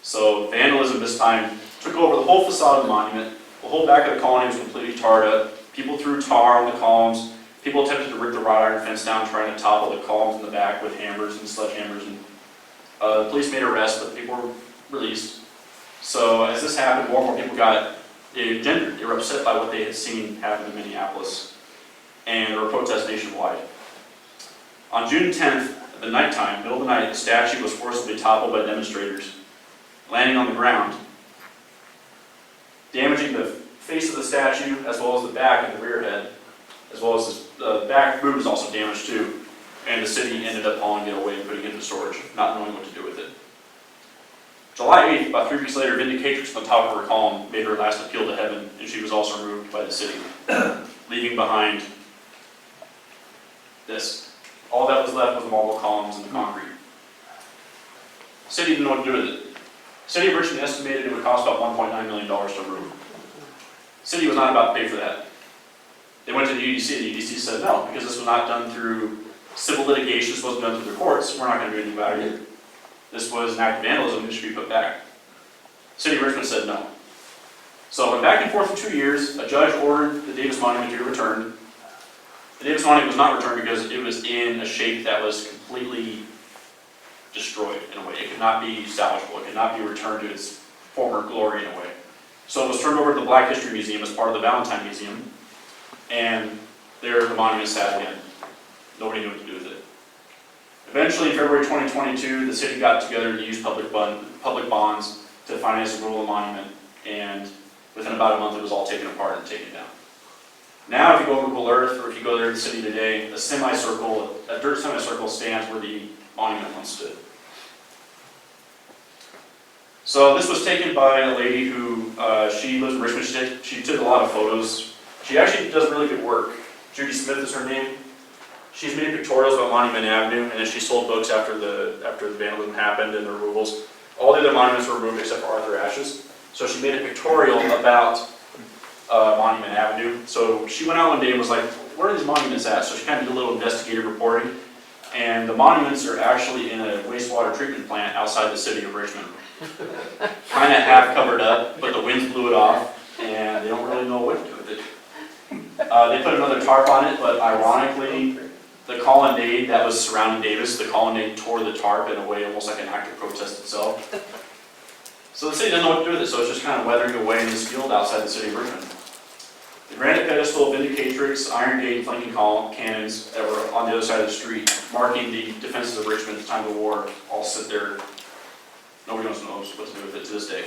So vandalism this time took over the whole facade of the monument. The whole back of the colony was completely tarred up. People threw tar on the columns. People attempted to rip the wrought iron fence down, trying to topple the columns in the back with hammers and sledgehammers. And the police made arrests, but people were released. So as this happened, more and more people got engendered. They were upset by what they had seen happen in Minneapolis, and there were protests nationwide. On June 10th, at the nighttime, middle of the night, the statue was forcibly toppled by demonstrators, landing on the ground, damaging the face of the statue, as well as the back and the rear head, as well as the back boot was also damaged too. And the city ended up hauling it away and putting it into storage, not knowing what to do with it. July 8th, about 3 weeks later, Vindicatrix on the top of her column made her last appeal to heaven, and she was also removed by the city, leaving behind this. All that was left was the marble columns and the concrete. The city didn't know what to do with it. The city of Richmond estimated it would cost about $1.9 million to remove. The city was not about to pay for that. They went to the UDC, and the UDC said no, because this was not done through civil litigation, this wasn't done through the courts, we're not going to do anything about it. This was an act of vandalism, it should be put back. The city of Richmond said no. So it went back and forth for 2 years. A judge ordered the Davis Monument to be returned. The Davis Monument was not returned because it was in a shape that was completely destroyed in a way. It could not be salvageable. It could not be returned to its former glory in a way. So it was turned over to the Black History Museum as part of the Valentine Museum, and there the monument sat again. Nobody knew what to do with it. Eventually, in February 2022, the city got together to use public bonds to finance the removal of the monument, and within about a month it was all taken apart and taken down. Now, if you go on Google Earth, or if you go there to the city today, a dirt semicircle stands where the monument once stood. So this was taken by a lady who, she lives in Richmond. She took a lot of photos. She actually does really good work. Judy Smith is her name. She's made pictorials about Monument Avenue, and then she sold books after the vandalism happened and the removals. All the other monuments were removed except for Arthur Ashe's. So she made a pictorial about Monument Avenue. So she went out one day and was like, where are these monuments at? So she kind of did a little investigative reporting. And the monuments are actually in a wastewater treatment plant outside the city of Richmond. Kind of half covered up, but the winds blew it off, and they don't really know what to do with it. They put another tarp on it, but ironically, the colonnade that was surrounding Davis, the colonnade tore the tarp in a way almost like an act of protest itself. So the city doesn't know what to do with it, so it's just kind of weathering away in this field outside the city of Richmond. The granite pedestal, vindicatrix, iron gate, flanking cannons that were on the other side of the street, marking the defenses of Richmond at the time of the war, all sit there. Nobody knows what to do with it to this day.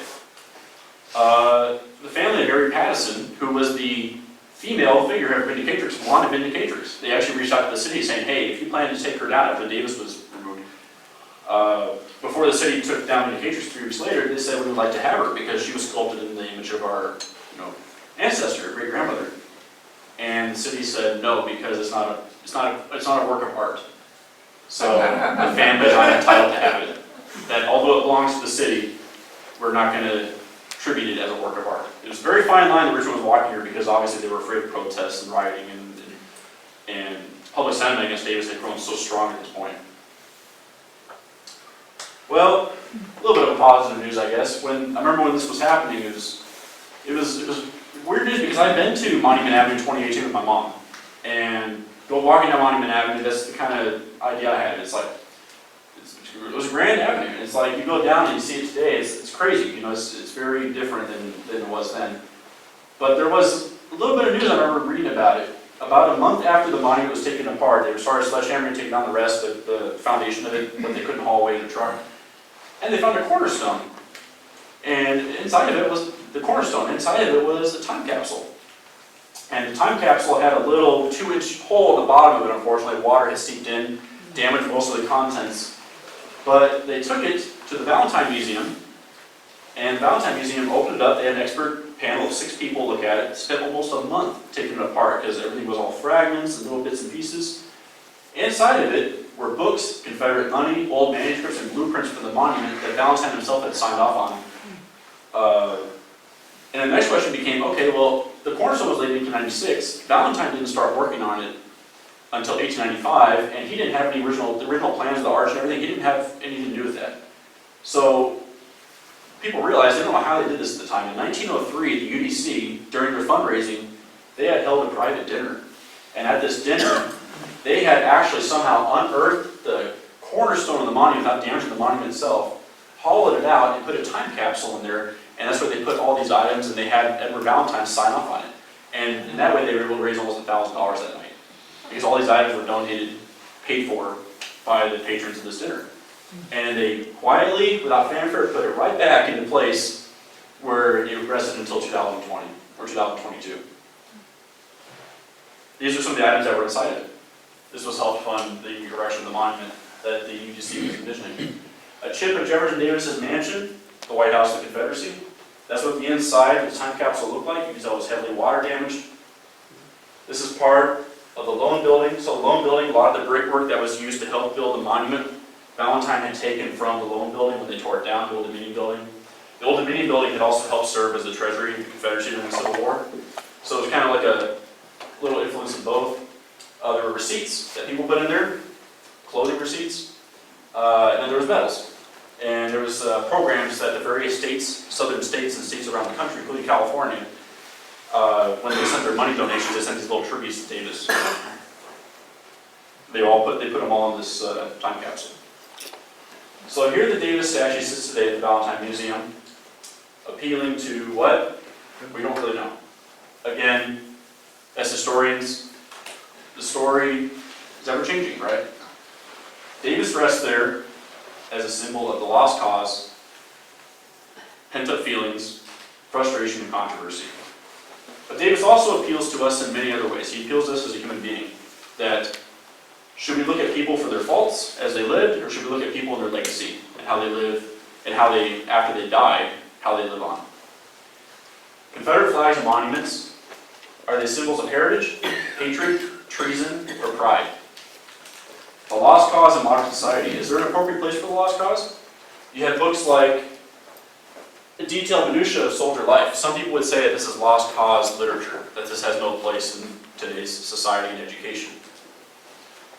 The family of Mary Pattison, who was the female figurehead of Vindicatrix, wanted Vindicatrix. They actually reached out to the city saying, hey, if you plan to take her down after Davis was removed, before the city took down Vindicatrix 3 weeks later, they said we would like to have her because she was sculpted in the image of our ancestor, great-grandmother. And the city said no, because it's not a work of art. So the family is not entitled to have it. That although it belongs to the city, we're not going to attribute it as a work of art. It was a very fine line that Richmond was walking here because obviously they were afraid of protests and rioting and public sentiment against Davis had grown so strong at this point. Well, a little bit of positive news, I guess. I remember when this was happening, it was weird news because I've been to Monument Avenue in 2018 with my mom, and walking down Monument Avenue, that's the kind of idea I had. It's like it was a grand avenue. It's like you go down and you see it today. It's crazy. It's very different than it was then. But there was a little bit of news I remember reading about it. About a month after the monument was taken apart, they started sledgehammering, taking down the rest of the foundation of it, but they couldn't haul away in a truck. And they found a cornerstone. And inside of it was the cornerstone. Inside of it was a time capsule. And the time capsule had a little 2-inch hole at the bottom of it, unfortunately. Water had seeped in, damaged most of the contents. But they took it to the Valentine Museum, and the Valentine Museum opened it up. They had an expert panel of 6 people look at it, spent almost a month taking it apart because everything was all fragments and little bits and pieces. Inside of it were books, Confederate money, old manuscripts, and blueprints for the monument that Valentine himself had signed off on. And the next question became, okay, well, the cornerstone was laid in 1896. Valentine didn't start working on it until 1895, and he didn't have any the original plans of the arch and everything. He didn't have anything to do with that. So people realized, they don't know how they did this at the time. In 1903, the UDC, during their fundraising, they had held a private dinner. And at this dinner, they had actually somehow unearthed the cornerstone of the monument without damaging the monument itself, hollowed it out, and put a time capsule in there, and that's where they put all these items, and they had Edward Valentine sign off on it. And in that way, they were able to raise almost $1,000 that night, because all these items were donated, paid for by the patrons of this dinner. And they quietly, without fanfare, put it right back into place where it rested until 2020 or 2022. These are some of the items that were inside of it. This was helped fund the erection of the monument that the UDC was envisioning. A chip of Jefferson Davis's mansion, the White House of the Confederacy. That's what the inside of the time capsule looked like. You can tell it was heavily water damaged. This is part of the Loan Building. So the Loan Building, a lot of the brickwork that was used to help build the monument, Valentine had taken from the Loan Building when they tore it down, the Old Dominion Building. The Old Dominion Building had also helped serve as the treasury of the Confederacy during the Civil War. So it was kind of like a little influence of both. There were receipts that people put in there, clothing receipts, and then there was medals. And there was programs that the various states, southern states and states around the country, including California, when they sent their money donations, they sent these little tributes to Davis. They put them all in this time capsule. So here the Davis statue sits today at the Valentine Museum, appealing to what? We don't really know. Again, as historians, the story is ever changing, right? Davis rests there as a symbol of the lost cause, pent-up feelings, frustration, and controversy. But Davis also appeals to us in many other ways. He appeals to us as a human being, that should we look at people for their faults as they lived, or should we look at people and their legacy, and how they live, and how they, after they die, how they live on? Confederate flags and monuments, are they symbols of heritage, hatred, treason, or pride? The lost cause in modern society, is there an appropriate place for the lost cause? You have books like The Detailed Minutia of Soldier Life. Some people would say that this is lost cause literature, that this has no place in today's society and education.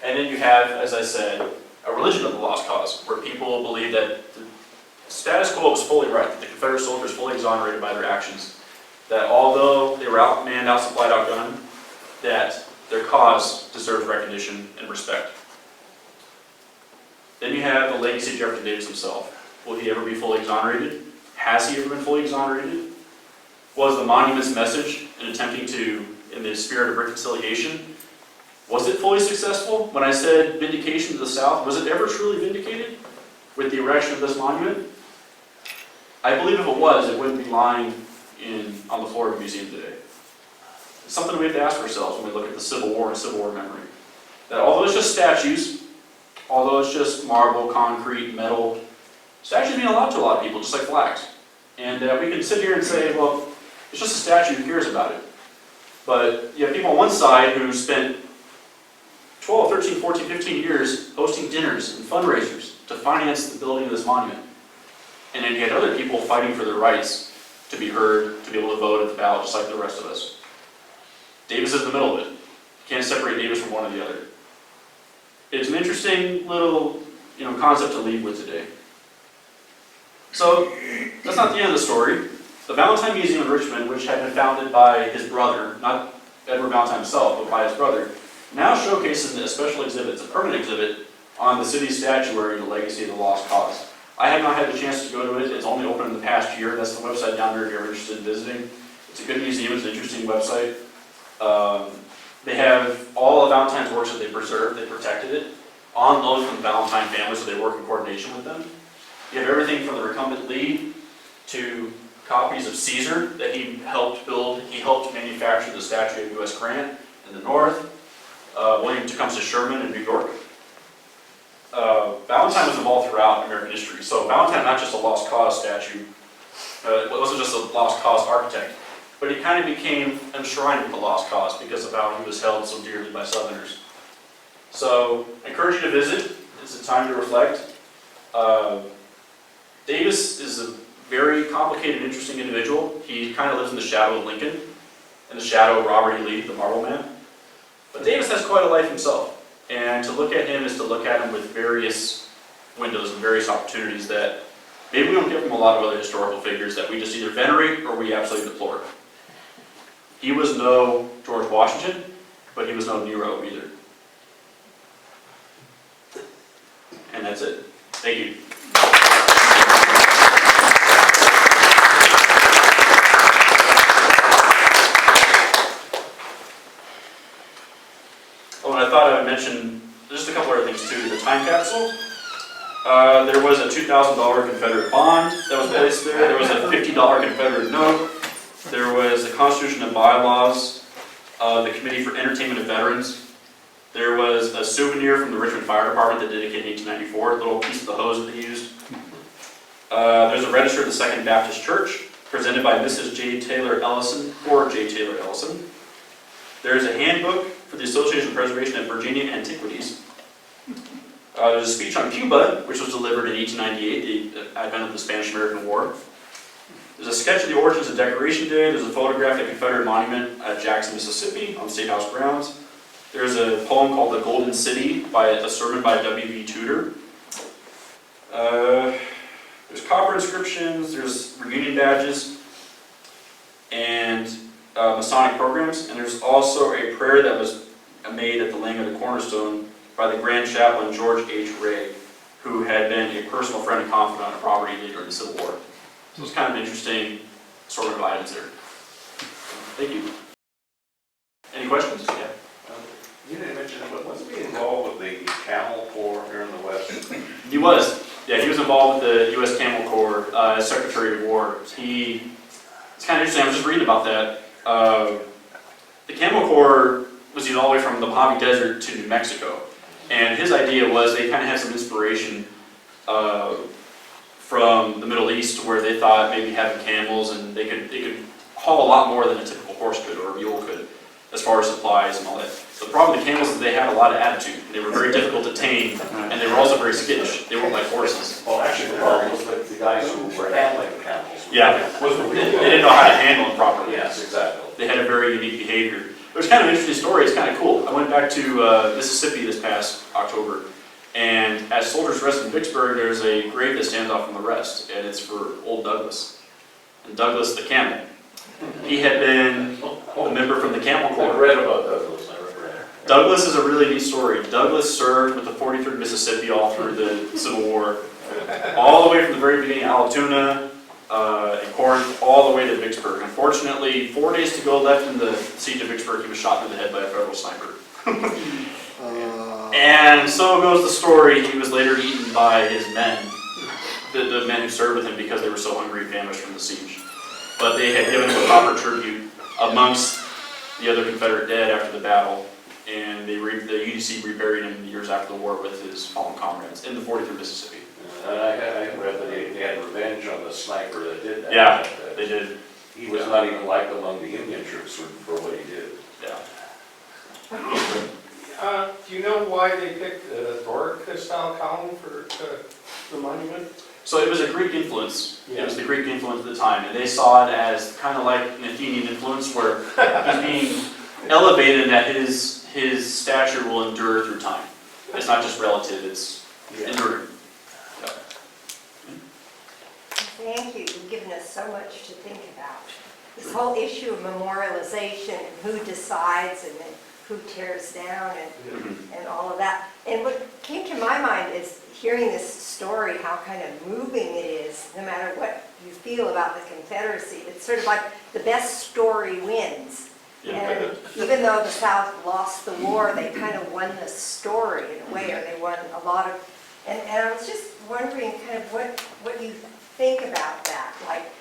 And then you have, as I said, a religion of the lost cause, where people believe that the status quo was fully right, that the Confederate soldiers fully exonerated by their actions, that although they were outmanned, outsupplied, outgunned, that their cause deserves recognition and respect. Then you have the legacy of Jefferson Davis himself. Will he ever be fully exonerated? Has he ever been fully exonerated? Was the monument's message in attempting to, in the spirit of reconciliation, was it fully successful? When I said vindication to the South, was it ever truly vindicated with the erection of this monument? I believe if it was, it wouldn't be lying on the floor of a museum today. It's something we have to ask ourselves when we look at the Civil War and Civil War memory. That although it's just statues, although it's just marble, concrete, metal, statues mean a lot to a lot of people, just like flags. And we can sit here and say, well, it's just a statue, who cares about it? But you have people on one side who spent 12, 13, 14, 15 years hosting dinners and fundraisers to finance the building of this monument. And then you had other people fighting for their rights to be heard, to be able to vote at the ballot just like the rest of us. Davis is in the middle of it. You can't separate Davis from one or the other. It's an interesting little concept to leave with today. So, that's not the end of the story. The Valentine Museum in Richmond, which had been founded by his brother, not Edward Valentine himself, but by his brother, now showcases a special exhibit, it's a permanent exhibit, on the city's statuary, the legacy of the lost cause. I have not had the chance to go to it. It's only open in the past year. That's the website down there if you're interested in visiting. It's a good museum. It's an interesting website. They have all of Valentine's works that they preserved. They protected it on loan from the Valentine family, so they work in coordination with them. You have everything from the recumbent lead to copies of Caesar that he helped build. He helped manufacture the statue of U.S. Grant in the north. William Tecumseh Sherman in New York. Valentine was involved throughout American history. So Valentine, not just a lost cause statue, it wasn't just a lost cause architect, but he kind of became enshrined with the lost cause because of how he was held so dearly by Southerners. So I encourage you to visit. It's a time to reflect. Davis is a very complicated, interesting individual. He kind of lives in the shadow of Lincoln, in the shadow of Robert E. Lee, the Marble Man. But Davis has quite a life himself. And to look at him is to look at him with various windows and various opportunities that maybe we don't get from a lot of other historical figures that we just either venerate or we absolutely deplore. He was no George Washington, but he was no Nero either. And that's it. Thank you. Oh, and I thought I would mention just a couple other things too. The time capsule. There was a $2,000 Confederate bond that was placed there. There was a $50 Confederate note. There was the Constitution and bylaws, the Committee for Entertainment of Veterans. There was a souvenir from the Richmond Fire Department that dedicated in 1894, a little piece of the hose that they used. There's a register of the Second Baptist Church, presented by Mrs. J. Taylor Ellison, or J. Taylor Ellison. There's a handbook for the Association of Preservation of Virginia Antiquities. There's a speech on Cuba, which was delivered in 1898, the advent of the Spanish-American War. There's a sketch of the origins of Decoration Day. There's a photograph of a Confederate monument at Jackson, Mississippi, on State House grounds. There's a poem called The Golden City, by a sermon by W.B. Tudor. There's copper inscriptions, there's reunion badges, and Masonic programs. And there's also a prayer that was made at the laying of the cornerstone by the Grand Chaplain George H. Ray, who had been a personal friend and confidant of Robert E. Lee during the Civil War. So it's kind of an interesting sort of items there. Thank you. Any questions? Yeah. You didn't mention it, but wasn't he involved with the Camel Corps here in the West? He was. Yeah, he was involved with the U.S. Camel Corps as Secretary of War. It's kind of interesting. I was just reading about that. The Camel Corps was all the way from the Mojave Desert to New Mexico. And his idea was they kind of had some inspiration from the Middle East, where they thought maybe having camels and they could haul a lot more than a typical horse could or a mule could, as far as supplies and all that. The problem with the camels is they had a lot of attitude. They were very difficult to tame, and they were also very skittish. They weren't like horses. Well, actually, the problem was that the guys who were handling the camels. Yeah, they didn't know how to handle them properly. Yes, exactly. They had a very unique behavior. It was kind of an interesting story. It's kind of cool. I went back to Mississippi this past October, and as soldiers rest in Vicksburg, there's a grave that stands out from the rest, and it's for old Douglas. And Douglas the camel. He had been a member from the Camel Corps. I read about Douglas. Douglas is a really neat story. Douglas served with the 43rd Mississippi all through the Civil War, all the way from the very beginning, Allatoona and Corinth, all the way to Vicksburg. Unfortunately, 4 days to go left in the siege of Vicksburg, he was shot through the head by a federal sniper. And so goes the story. He was later eaten by his men, the men who served with him, because they were so hungry and famished from the siege. But they had given him a proper tribute amongst the other Confederate dead after the battle, and the UDC reburied him years after the war with his fallen comrades in the 43rd Mississippi. And I read that they had revenge on the sniper that did that. Yeah, they did. He was not even liked among the Indian troops for what he did. Yeah. Do you know why they picked the Doric-style column for the monument? So it was a Greek influence. It was the Greek influence at the time, and they saw it as kind of like an Athenian influence, where he's being elevated, and that his stature will endure through time. It's not just relative; it's enduring. Yeah. Thank you. You've given us so much to think about. This whole issue of memorialization and who decides and then who tears down and all of that. And what came to my mind is hearing this story, how kind of moving it is, no matter what you feel about the Confederacy. It's sort of like the best story wins. Yeah. And even though the South lost the war, they kind of won the story in a way, or they won a lot of, and I was just wondering kind of what you think about that, like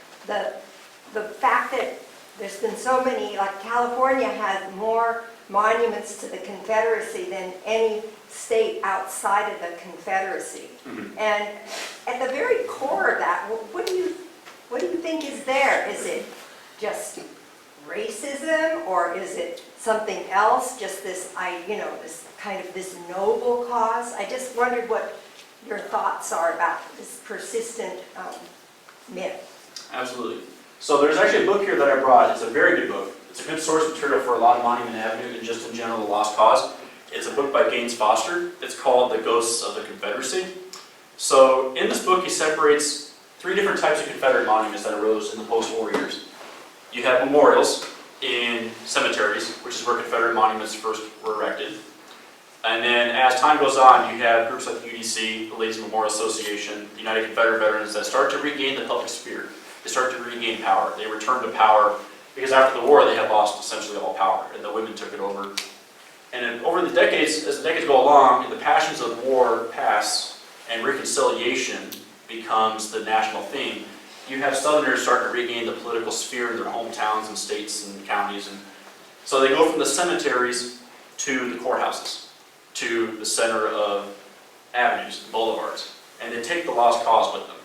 the fact that there's been so many, like California has more monuments to the Confederacy than any state outside of the Confederacy. And at the very core of that, what do you think is there? Is it just racism, or is it something else? Just this, this kind of this noble cause? I just wondered what your thoughts are about this persistent myth. Absolutely. So there's actually a book here that I brought. It's a very good book. It's a good source material for a lot of Monument Avenue and just in general the Lost Cause. It's a book by Gaines Foster. It's called The Ghosts of the Confederacy. So in this book he separates 3 different types of Confederate monuments that arose in the post-war years. You have memorials in cemeteries, which is where Confederate monuments first were erected. And then as time goes on, you have groups like the UDC, the Ladies Memorial Association, the United Confederate Veterans, that start to regain the public sphere. They start to regain power. They return to power because after the war they had lost essentially all power, and the women took it over. And then over the decades, as the decades go along, and the passions of war pass, and reconciliation becomes the national theme, you have Southerners starting to regain the political sphere in their hometowns and states and counties. And so they go from the cemeteries to the courthouses, to the center of avenues, boulevards, and they take the lost cause with them.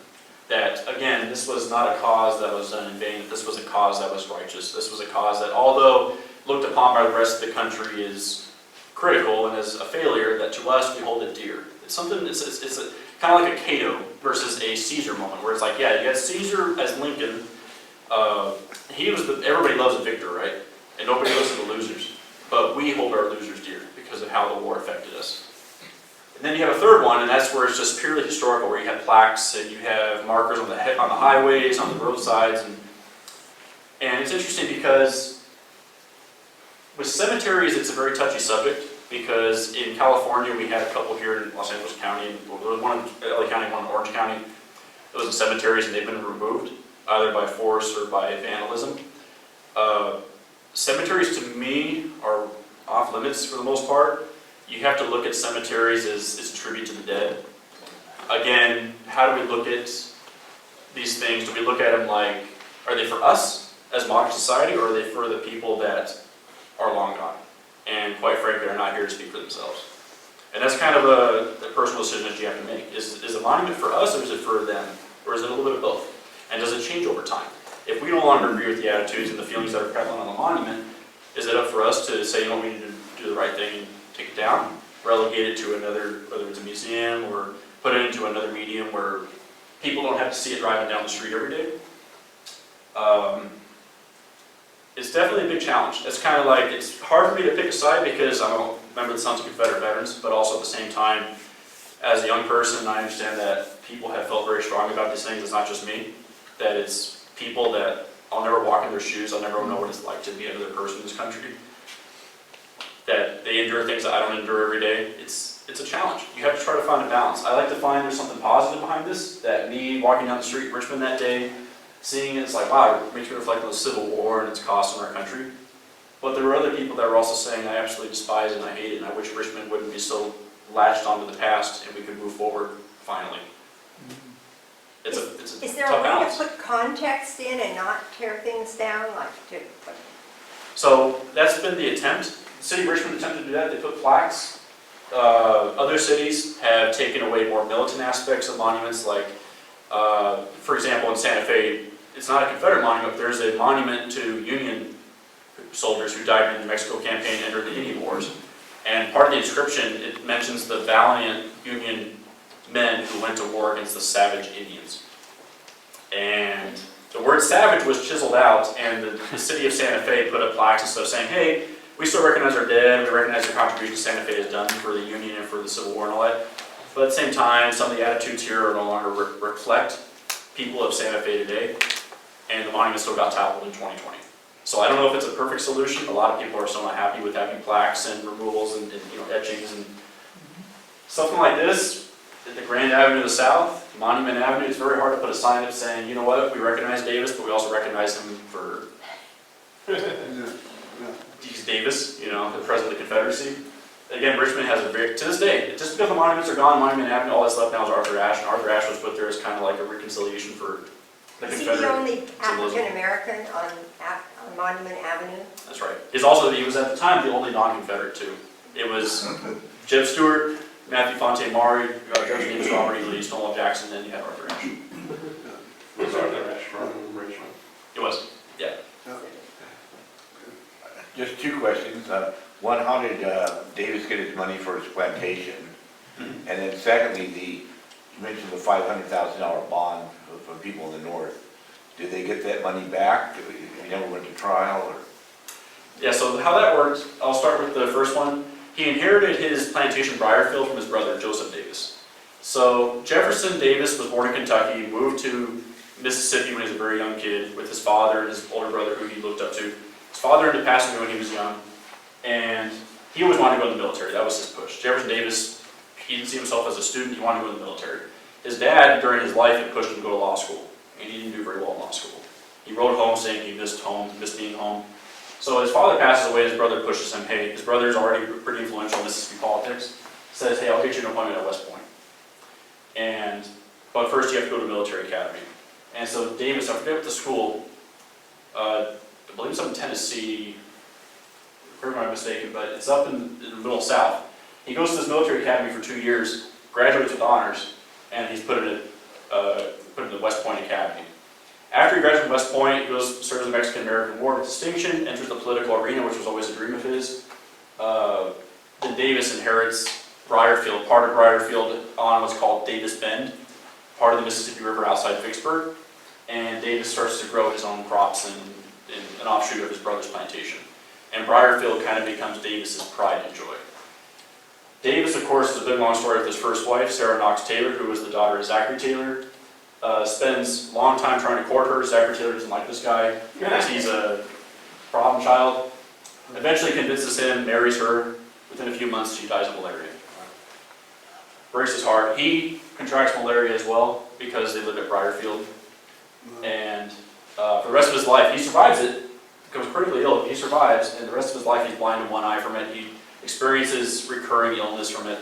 That, again, this was not a cause that was done in vain. This was a cause that was righteous. This was a cause that, although looked upon by the rest of the country as critical and as a failure, that to us we hold it dear. It's something. It's kind of like a Cato versus a Caesar moment, where it's like, yeah, you got Caesar as Lincoln. He was everybody loves a victor, right? And nobody looks at the losers. But we hold our losers dear because of how the war affected us. And then you have a third one, and that's where it's just purely historical, where you have plaques and you have markers on the highways, on the roadsides, and it's interesting because with cemeteries, it's a very touchy subject because in California, we had a couple here in Los Angeles County, and there was one in LA County, one in Orange County. Those are cemeteries, and they've been removed, either by force or by vandalism. Cemeteries, to me, are off limits for the most part. You have to look at cemeteries as a tribute to the dead. Again, how do we look at these things? Do we look at them like, are they for us as modern society, or are they for the people that are long gone? And quite frankly, are not here to speak for themselves. And that's kind of a personal decision that you have to make. Is a monument for us, or is it for them? Or is it a little bit of both? And does it change over time? If we no longer agree with the attitudes and the feelings that are prevalent on the monument, is it up for us to say, you know, we need to do the right thing and take it down, relegate it to another, whether it's a museum, or put it into another medium where people don't have to see it driving down the street every day? It's definitely a big challenge. It's kind of like, it's hard for me to pick a side because I'm a member of the Sons of Confederate Veterans, but also at the same time, as a young person, I understand that people have felt very strongly about these things. It's not just me, that it's people that I'll never walk in their shoes. I'll never know what it's like to be another person in this country. That they endure things that I don't endure every day. It's a challenge. You have to try to find a balance. I like to find there's something positive behind this, that me walking down the street in Richmond that day, seeing it, it's like, wow, it makes me reflect on the Civil War and its cost in our country. But there were other people that were also saying, I absolutely despise it and I hate it, and I wish Richmond wouldn't be so latched onto the past and we could move forward finally. It's a Is there tough a way balance. to put context in and not tear things down, like to put... So that's been the attempt. The city of Richmond attempted to do that. They put plaques. Other cities have taken away more militant aspects of monuments, like, for example, in Santa Fe, it's not a Confederate monument, but there's a monument to Union soldiers who died in the Mexico campaign and entered the Indian Wars. And part of the inscription, it mentions the valiant Union men who went to war against the savage Indians. And the word savage was chiseled out, and the city of Santa Fe put up plaques and stuff saying, hey, we still recognize our dead, we recognize the contribution Santa Fe has done for the Union and for the Civil War and all that. But at the same time, some of the attitudes here are no longer reflect people of Santa Fe today, and the monument still got toppled in 2020. So I don't know if it's a perfect solution. A lot of people are still not happy with having plaques and removals and etchings and something like this. At the Grand Avenue of the South, Monument Avenue, it's very hard to put a sign up saying, you know what, we recognize Davis, but we also recognize him for Deacon Davis, the president of the Confederacy. Again, Richmond has a very, to this day, just because the monuments are gone, Monument Avenue, all that's left now is Arthur Ashe, and Arthur Ashe was put there as kind of like a reconciliation for the Is he Confederate the only symbolism. African-American on Monument Avenue? That's right. He was at the time the only non-Confederate too. It was Jeb Stuart, Matthew Fontaine Maury, Jefferson Davis, Robert E. Lee, Stonewall Jackson, and then you had Arthur Ashe. Was Arthur Ashe from Richmond? It was, yeah. Just two questions. One, how did Davis get his money for his plantation? And then secondly, you mentioned the $500,000 bond for people in the north. Did they get that money back? He never went to trial? Or? Yeah, so how that worked, I'll start with the first one. He inherited his plantation Briarfield from his brother, Joseph Davis. So Jefferson Davis was born in Kentucky, moved to Mississippi when he was a very young kid with his father and his older brother who he looked up to. His father ended up passing away when he was young, and he always wanted to go in the military. That was his push. Jefferson Davis, he didn't see himself as a student, he wanted to go in the military. His dad, during his life, had pushed him to go to law school, and he didn't do very well in law school. He wrote home saying he missed home, missed being home. So his father passes away, his brother pushes him, hey, his brother's already pretty influential in Mississippi politics, says, hey, I'll get you an appointment at West Point. But first you have to go to military academy. And so Davis, I forget what the school, I believe it's up in Tennessee, if I'm not mistaken, but it's up in the middle South. He goes to this military academy for 2 years, graduates with honors, and he's put in the West Point Academy. After he graduated from West Point, he goes serves the Mexican-American War with distinction, enters the political arena, which was always a dream of his. Then Davis inherits Briarfield, part of Briarfield on what's called Davis Bend, part of the Mississippi River outside Vicksburg. And Davis starts to grow his own crops in an offshoot of his brother's plantation. And Briarfield kind of becomes Davis's pride and joy. Davis, of course, is a big long story with his first wife, Sarah Knox Taylor, who was the daughter of Zachary Taylor. Spends a long time trying to court her. Zachary Taylor doesn't like this guy because he's a problem child. Eventually convinces him, marries her, Within a few months, she dies of malaria. Breaks his heart. He contracts malaria as well because they lived at Briarfield. And for the rest of his life, he survives it, becomes critically ill. He survives, and the rest of his life, he's blind in one eye from it. He experiences recurring illness from it.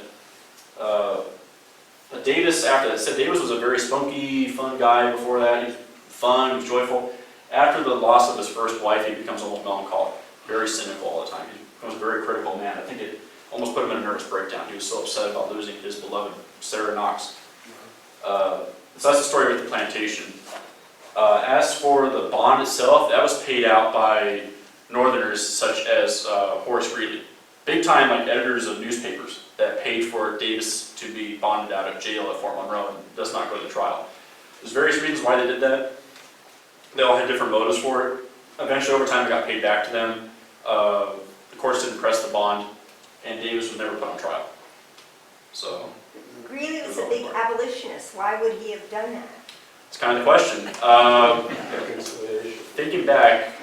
But Davis, after that, said Davis was a very spunky, fun guy before that. He was fun, he was joyful. After the loss of his first wife, he becomes almost melancholic, very cynical all the time. He becomes a very critical man. I think it almost put him in a nervous breakdown. He was so upset about losing his beloved Sarah Knox. So that's the story with the plantation. As for the bond itself, that was paid out by Northerners such as Horace Greeley. Big time like editors of newspapers that paid for Davis to be bonded out of jail at Fort Monroe and does not go to trial. There's various reasons why they did that. They all had different motives for it. Eventually, over time, it got paid back to them. The courts didn't press the bond, and Davis was never put on trial. So Greeley was a big abolitionist. Why would he have done that? it's kind of the question. Reconciliation. Thinking back,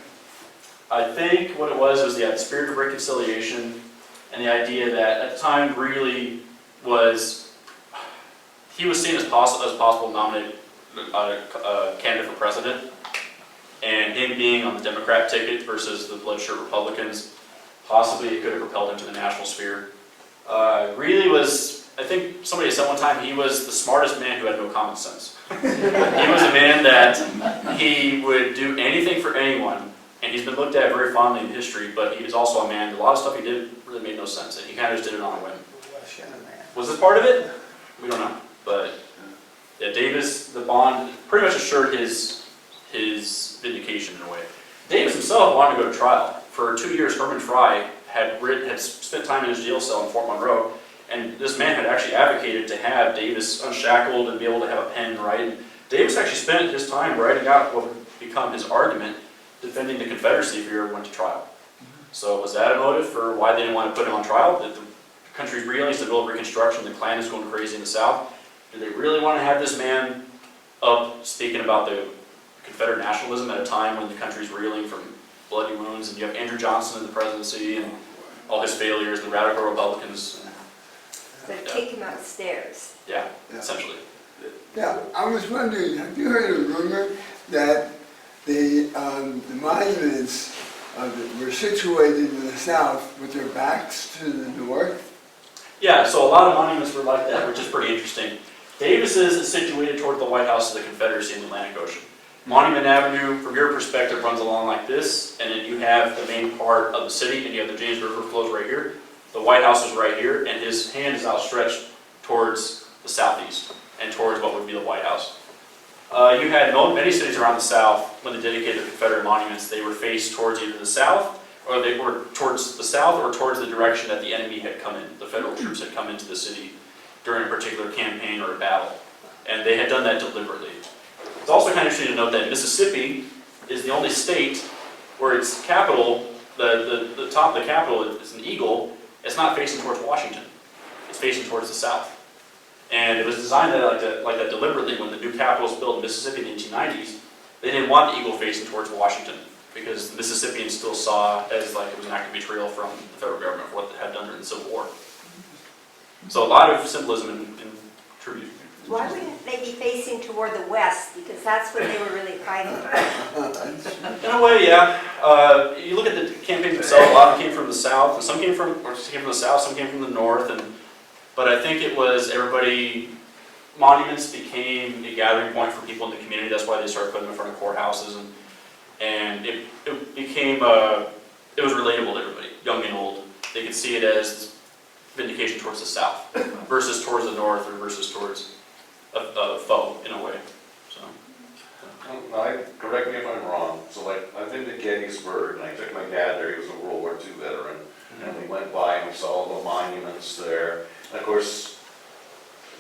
I think what it was the spirit of reconciliation and the idea that at the time Greeley was seen as possible nominated candidate for president, and him being on the Democrat ticket versus the bloodshirt Republicans, possibly it could have propelled him to the national sphere. Greeley was, I think somebody said one time, he was the smartest man who had no common sense. He was a man that he would do anything for anyone, and he's been looked at very fondly in history, but he was also a man, a lot of stuff he did really made no sense, and he kind of just did it on a whim. Was this part of it? We don't know, but yeah, Davis, the bond, pretty much assured his vindication in a way. Davis himself wanted to go to trial. For 2 years, Herman Fry had spent time in his jail cell in Fort Monroe, and this man had actually advocated to have Davis unshackled and be able to have a pen and write. And Davis actually spent his time writing out what would become his argument defending the Confederacy if he ever went to trial. So was that a motive for why they didn't want to put him on trial? That the country's reeling, it's the middle of Reconstruction, the Klan is going crazy in the South. Do they really want to have this man up speaking about the Confederate nationalism at a time when the country's reeling from bloody wounds, and you have Andrew Johnson in the presidency and all his failures, the radical Republicans? So take him upstairs. Yeah, essentially. Yeah, I was wondering, have you heard a rumor that the monuments were situated in the south with their backs to the north? Yeah, so a lot of monuments were like that, which is pretty interesting. Davis's is situated toward the White House of the Confederacy in the Atlantic Ocean. Monument Avenue, from your perspective, runs along like this, and then you have the main part of the city, and you have the James River flows right here. The White House is right here, and his hand is outstretched towards the southeast, and towards what would be the White House. You had many cities around the South, when they dedicated the Confederate monuments, they were faced towards either the South, or they were towards the South, or towards the direction that the enemy had come in, the federal troops had come into the city during a particular campaign or a battle. And they had done that deliberately. It's also kind of interesting to note that Mississippi is the only state where its capital, the top of the capital is an eagle. It's not facing towards Washington. It's facing towards the south. And it was designed like that deliberately when the new capital was built in Mississippi in the 1890s. They didn't want the eagle facing towards Washington because the Mississippians still saw as like it was an act of betrayal from the federal government for what they had done during the Civil War. So a lot of symbolism in tribute. Why wouldn't they be facing toward the west? Because that's what they were really fighting for. In a way, yeah. You look at the campaigns themselves, a lot of them came from the south, and some came from the south, some came from the north, but I think it was monuments became a gathering point for people in the community. That's why they started putting them in front of courthouses, and it became, it was relatable to everybody, young and old. They could see it as vindication towards the south versus towards the north or versus towards a foe in a way. So. Correct me if I'm wrong, so like, I've been to Gettysburg, and I took my dad there, he was a World War II veteran, and we went by and we saw all the monuments there. And of course,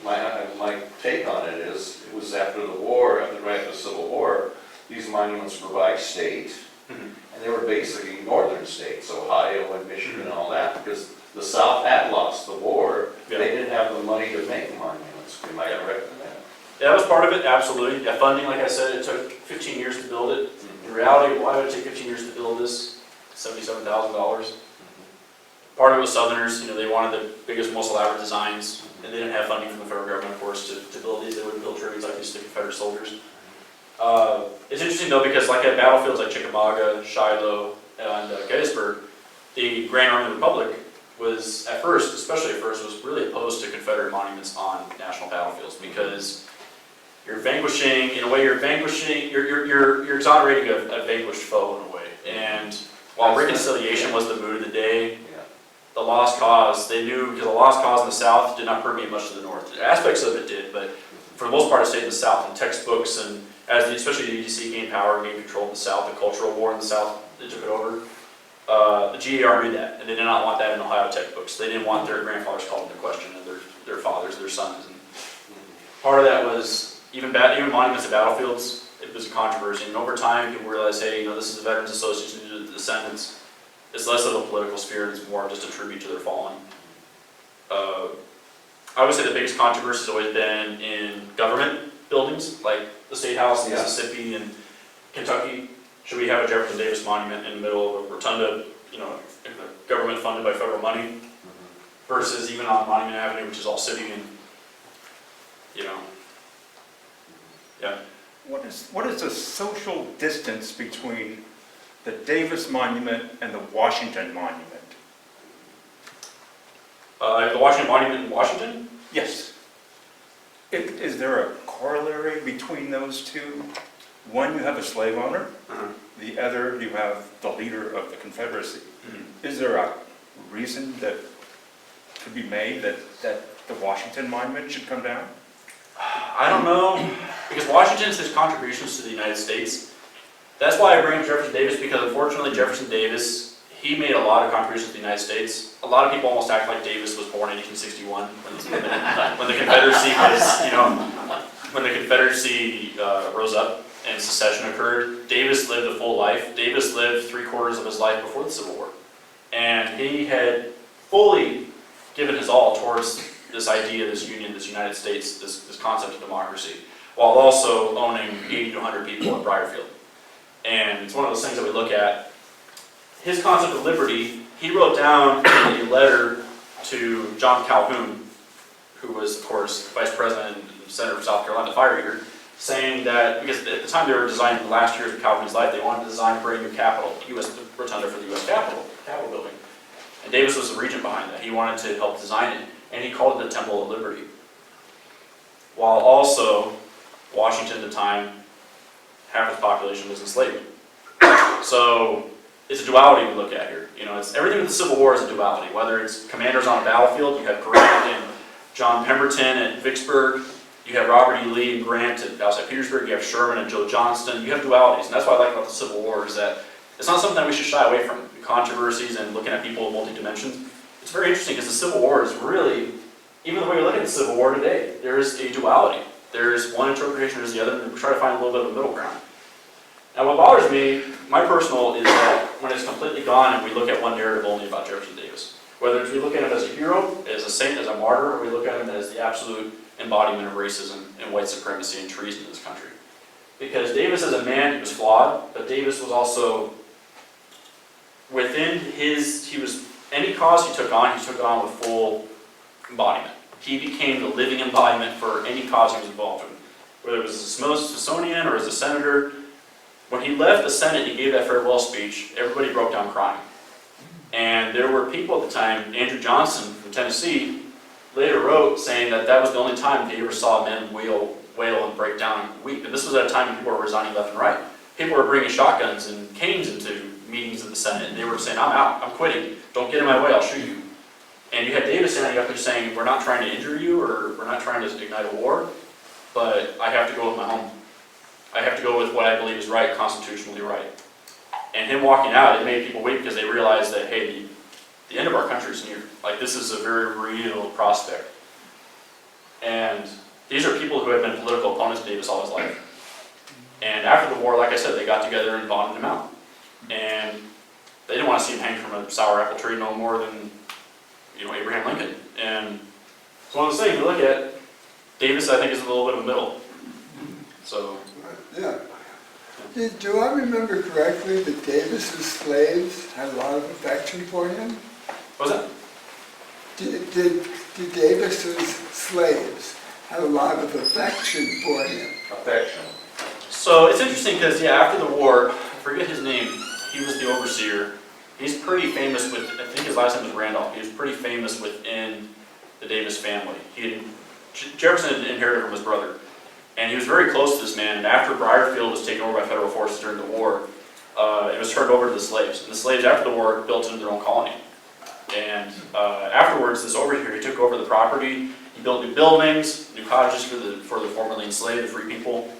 my take on it is, it was after the war, right after the Civil War, these monuments were by state, and they were basically northern states, Ohio and Michigan and all that, because the South had lost the war. Yeah. They didn't have the money to make monuments. Am I correct in that? Yeah, that was part of it, absolutely. Yeah, funding, like I said, it took 15 years to build it. In reality, why would it take 15 years to build this? $77,000. Part of it was Southerners, they wanted the biggest, most elaborate designs, and they didn't have funding from the federal government, of course, to build these. They wouldn't build tributes like these to Confederate soldiers. It's interesting though, because like at battlefields like Chickamauga, Shiloh, and Gettysburg, the Grand Army of the Republic was at first, especially at first, was really opposed to Confederate monuments on national battlefields because you're vanquishing, in a way, you're exonerating a vanquished foe in a way. And while reconciliation was the mood of the day, the lost cause, they knew, because the lost cause in the South did not permeate much to the North. Aspects of it did, but for the most part it stayed in the South, in textbooks, and especially the EDC gained power, gained control in the South, the Cultural War in the South, they took it over. The GAR knew that, and they did not want that in Ohio textbooks. They didn't want their grandfathers called into question, and their fathers, their sons. And part of that was, even monuments at battlefields, it was a controversy, and over time people realized, hey, this is the Veterans Association, the descendants. It's less of a political sphere, and it's more just a tribute to their fallen. I would say the biggest controversy has always been in government buildings, like the State House in Mississippi and Kentucky. Should we have a Jefferson Davis Monument in the middle of a rotunda, government funded by federal money, versus even on Monument Avenue, which is all city and, yeah. What is the social distance between the Davis Monument and the Washington Monument? The Washington Monument in Washington? Yes. Is there a corollary between those two? One, you have a slave owner. The other, you have the leader of the Confederacy. Is there a reason that could be made that the Washington Monument should come down? I don't know, because Washington's his contributions to the United States. That's why I bring up Jefferson Davis, because unfortunately Jefferson Davis, he made a lot of contributions to the United States. A lot of people almost act like Davis was born in 1861 when the Confederacy was, when the Confederacy rose up and secession occurred. Davis lived a full life. Davis lived 3/4 of his life before the Civil War. And he had fully given his all towards this idea, this union, this United States, this concept of democracy, while also owning 80 to 100 people in Briarfield. And it's one of those things that we look at. His concept of liberty, he wrote down in a letter to John Calhoun, who was, of course, Vice President and Senator of South Carolina, the fire eater, saying that, because at the time they were designing the last years of Calhoun's life, they wanted to design a brand new Capitol, U.S. rotunda for the U.S. Capitol building. And Davis was the regent behind that. He wanted to help design it, and he called it the Temple of Liberty. While also, Washington at the time, half its population was enslaved. So it's a duality we look at here. It's everything with the Civil War is a duality. Whether it's commanders on a battlefield, you have Grant and John Pemberton at Vicksburg, you have Robert E. Lee and Grant at outside Petersburg, you have Sherman and Joe Johnston. You have dualities, and that's what I like about the Civil War is that it's not something that we should shy away from. Controversies and looking at people in multi-dimensions. It's very interesting because the Civil War is really, even the way we look at the Civil War today, there is a duality. There's one interpretation, there's the other, and we try to find a little bit of a middle ground. Now what bothers me, my personal, is that when it's completely gone and we look at one narrative only about Jefferson Davis. Whether it's we look at him as a hero, as a saint, as a martyr, or we look at him as the absolute embodiment of racism and white supremacy and treason in this country. Because Davis as a man, he was flawed, but Davis was also, within any cause he took on with full embodiment. He became the living embodiment for any cause he was involved in. Whether it was a Smithsonian or as a senator, when he left the Senate, he gave that farewell speech, everybody broke down crying. And there were people at the time, Andrew Johnson from Tennessee, later wrote saying that that was the only time he ever saw men wail and break down and weep. And this was at a time when people were resigning left and right. People were bringing shotguns and canes into meetings of the Senate, and they were saying, I'm out, I'm quitting, don't get in my way, I'll shoot you. And you had Davis standing up there saying, we're not trying to injure you, or we're not trying to ignite a war, but I have to go with my home. I have to go with what I believe is right, constitutionally right. And him walking out, it made people weep because they realized that, hey, the end of our country is near. Like, this is a very real prospect. And these are people who had been political opponents of Davis all his life. And after the war, like I said, they got together and bonded him out. And they didn't want to see him hang from a sour apple tree no more than, Abraham Lincoln. And it's one of those things you look at. Davis, I think, is a little bit of a middle. So. Yeah. Do I remember correctly that Davis's slaves had a lot of affection for him? What was that? Did Davis's slaves have a lot of affection for him? Affection. So it's interesting because, yeah, after the war, I forget his name, he was the overseer. He's pretty famous with, I think his last name was Randolph, he was pretty famous within the Davis family. Jefferson had inherited from his brother, and he was very close to this man, and after Briarfield was taken over by federal forces during the war, it was turned over to the slaves. And the slaves, after the war, built into their own colony. And afterwards, this overseer, he took over the property, he built new buildings, new cottages for the formerly enslaved, the free people.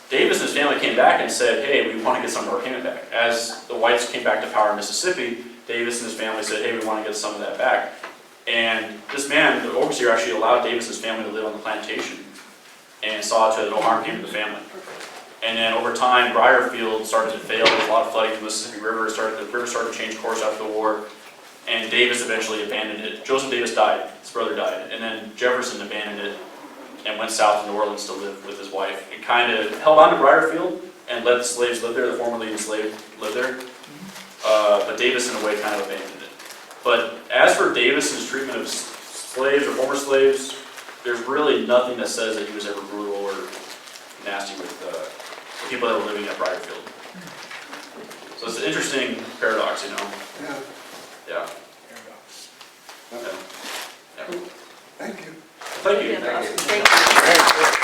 Davis and his family came back and said, hey, we want to get some of our payment back. As the whites came back to power in Mississippi, Davis and his family said, hey, we want to get some of that back. And this man, the overseer, actually allowed Davis and his family to live on the plantation and saw to it that no harm came to the family. And then over time, Briarfield started to fail. There was a lot of flooding in the Mississippi River. The river started to change course after the war. And Davis eventually abandoned it. Joseph Davis died, his brother died, and then Jefferson abandoned it and went south to New Orleans to live with his wife. And kind of held on to Briarfield and let the slaves live there, the formerly enslaved live there. But Davis, in a way, kind of abandoned it. But as for Davis's treatment of slaves or former slaves, there's really nothing that says that he was ever brutal or nasty with the people that were living at Briarfield. So it's an interesting paradox, you know? Yeah. Yeah. Thank you. Thank you. Thank you.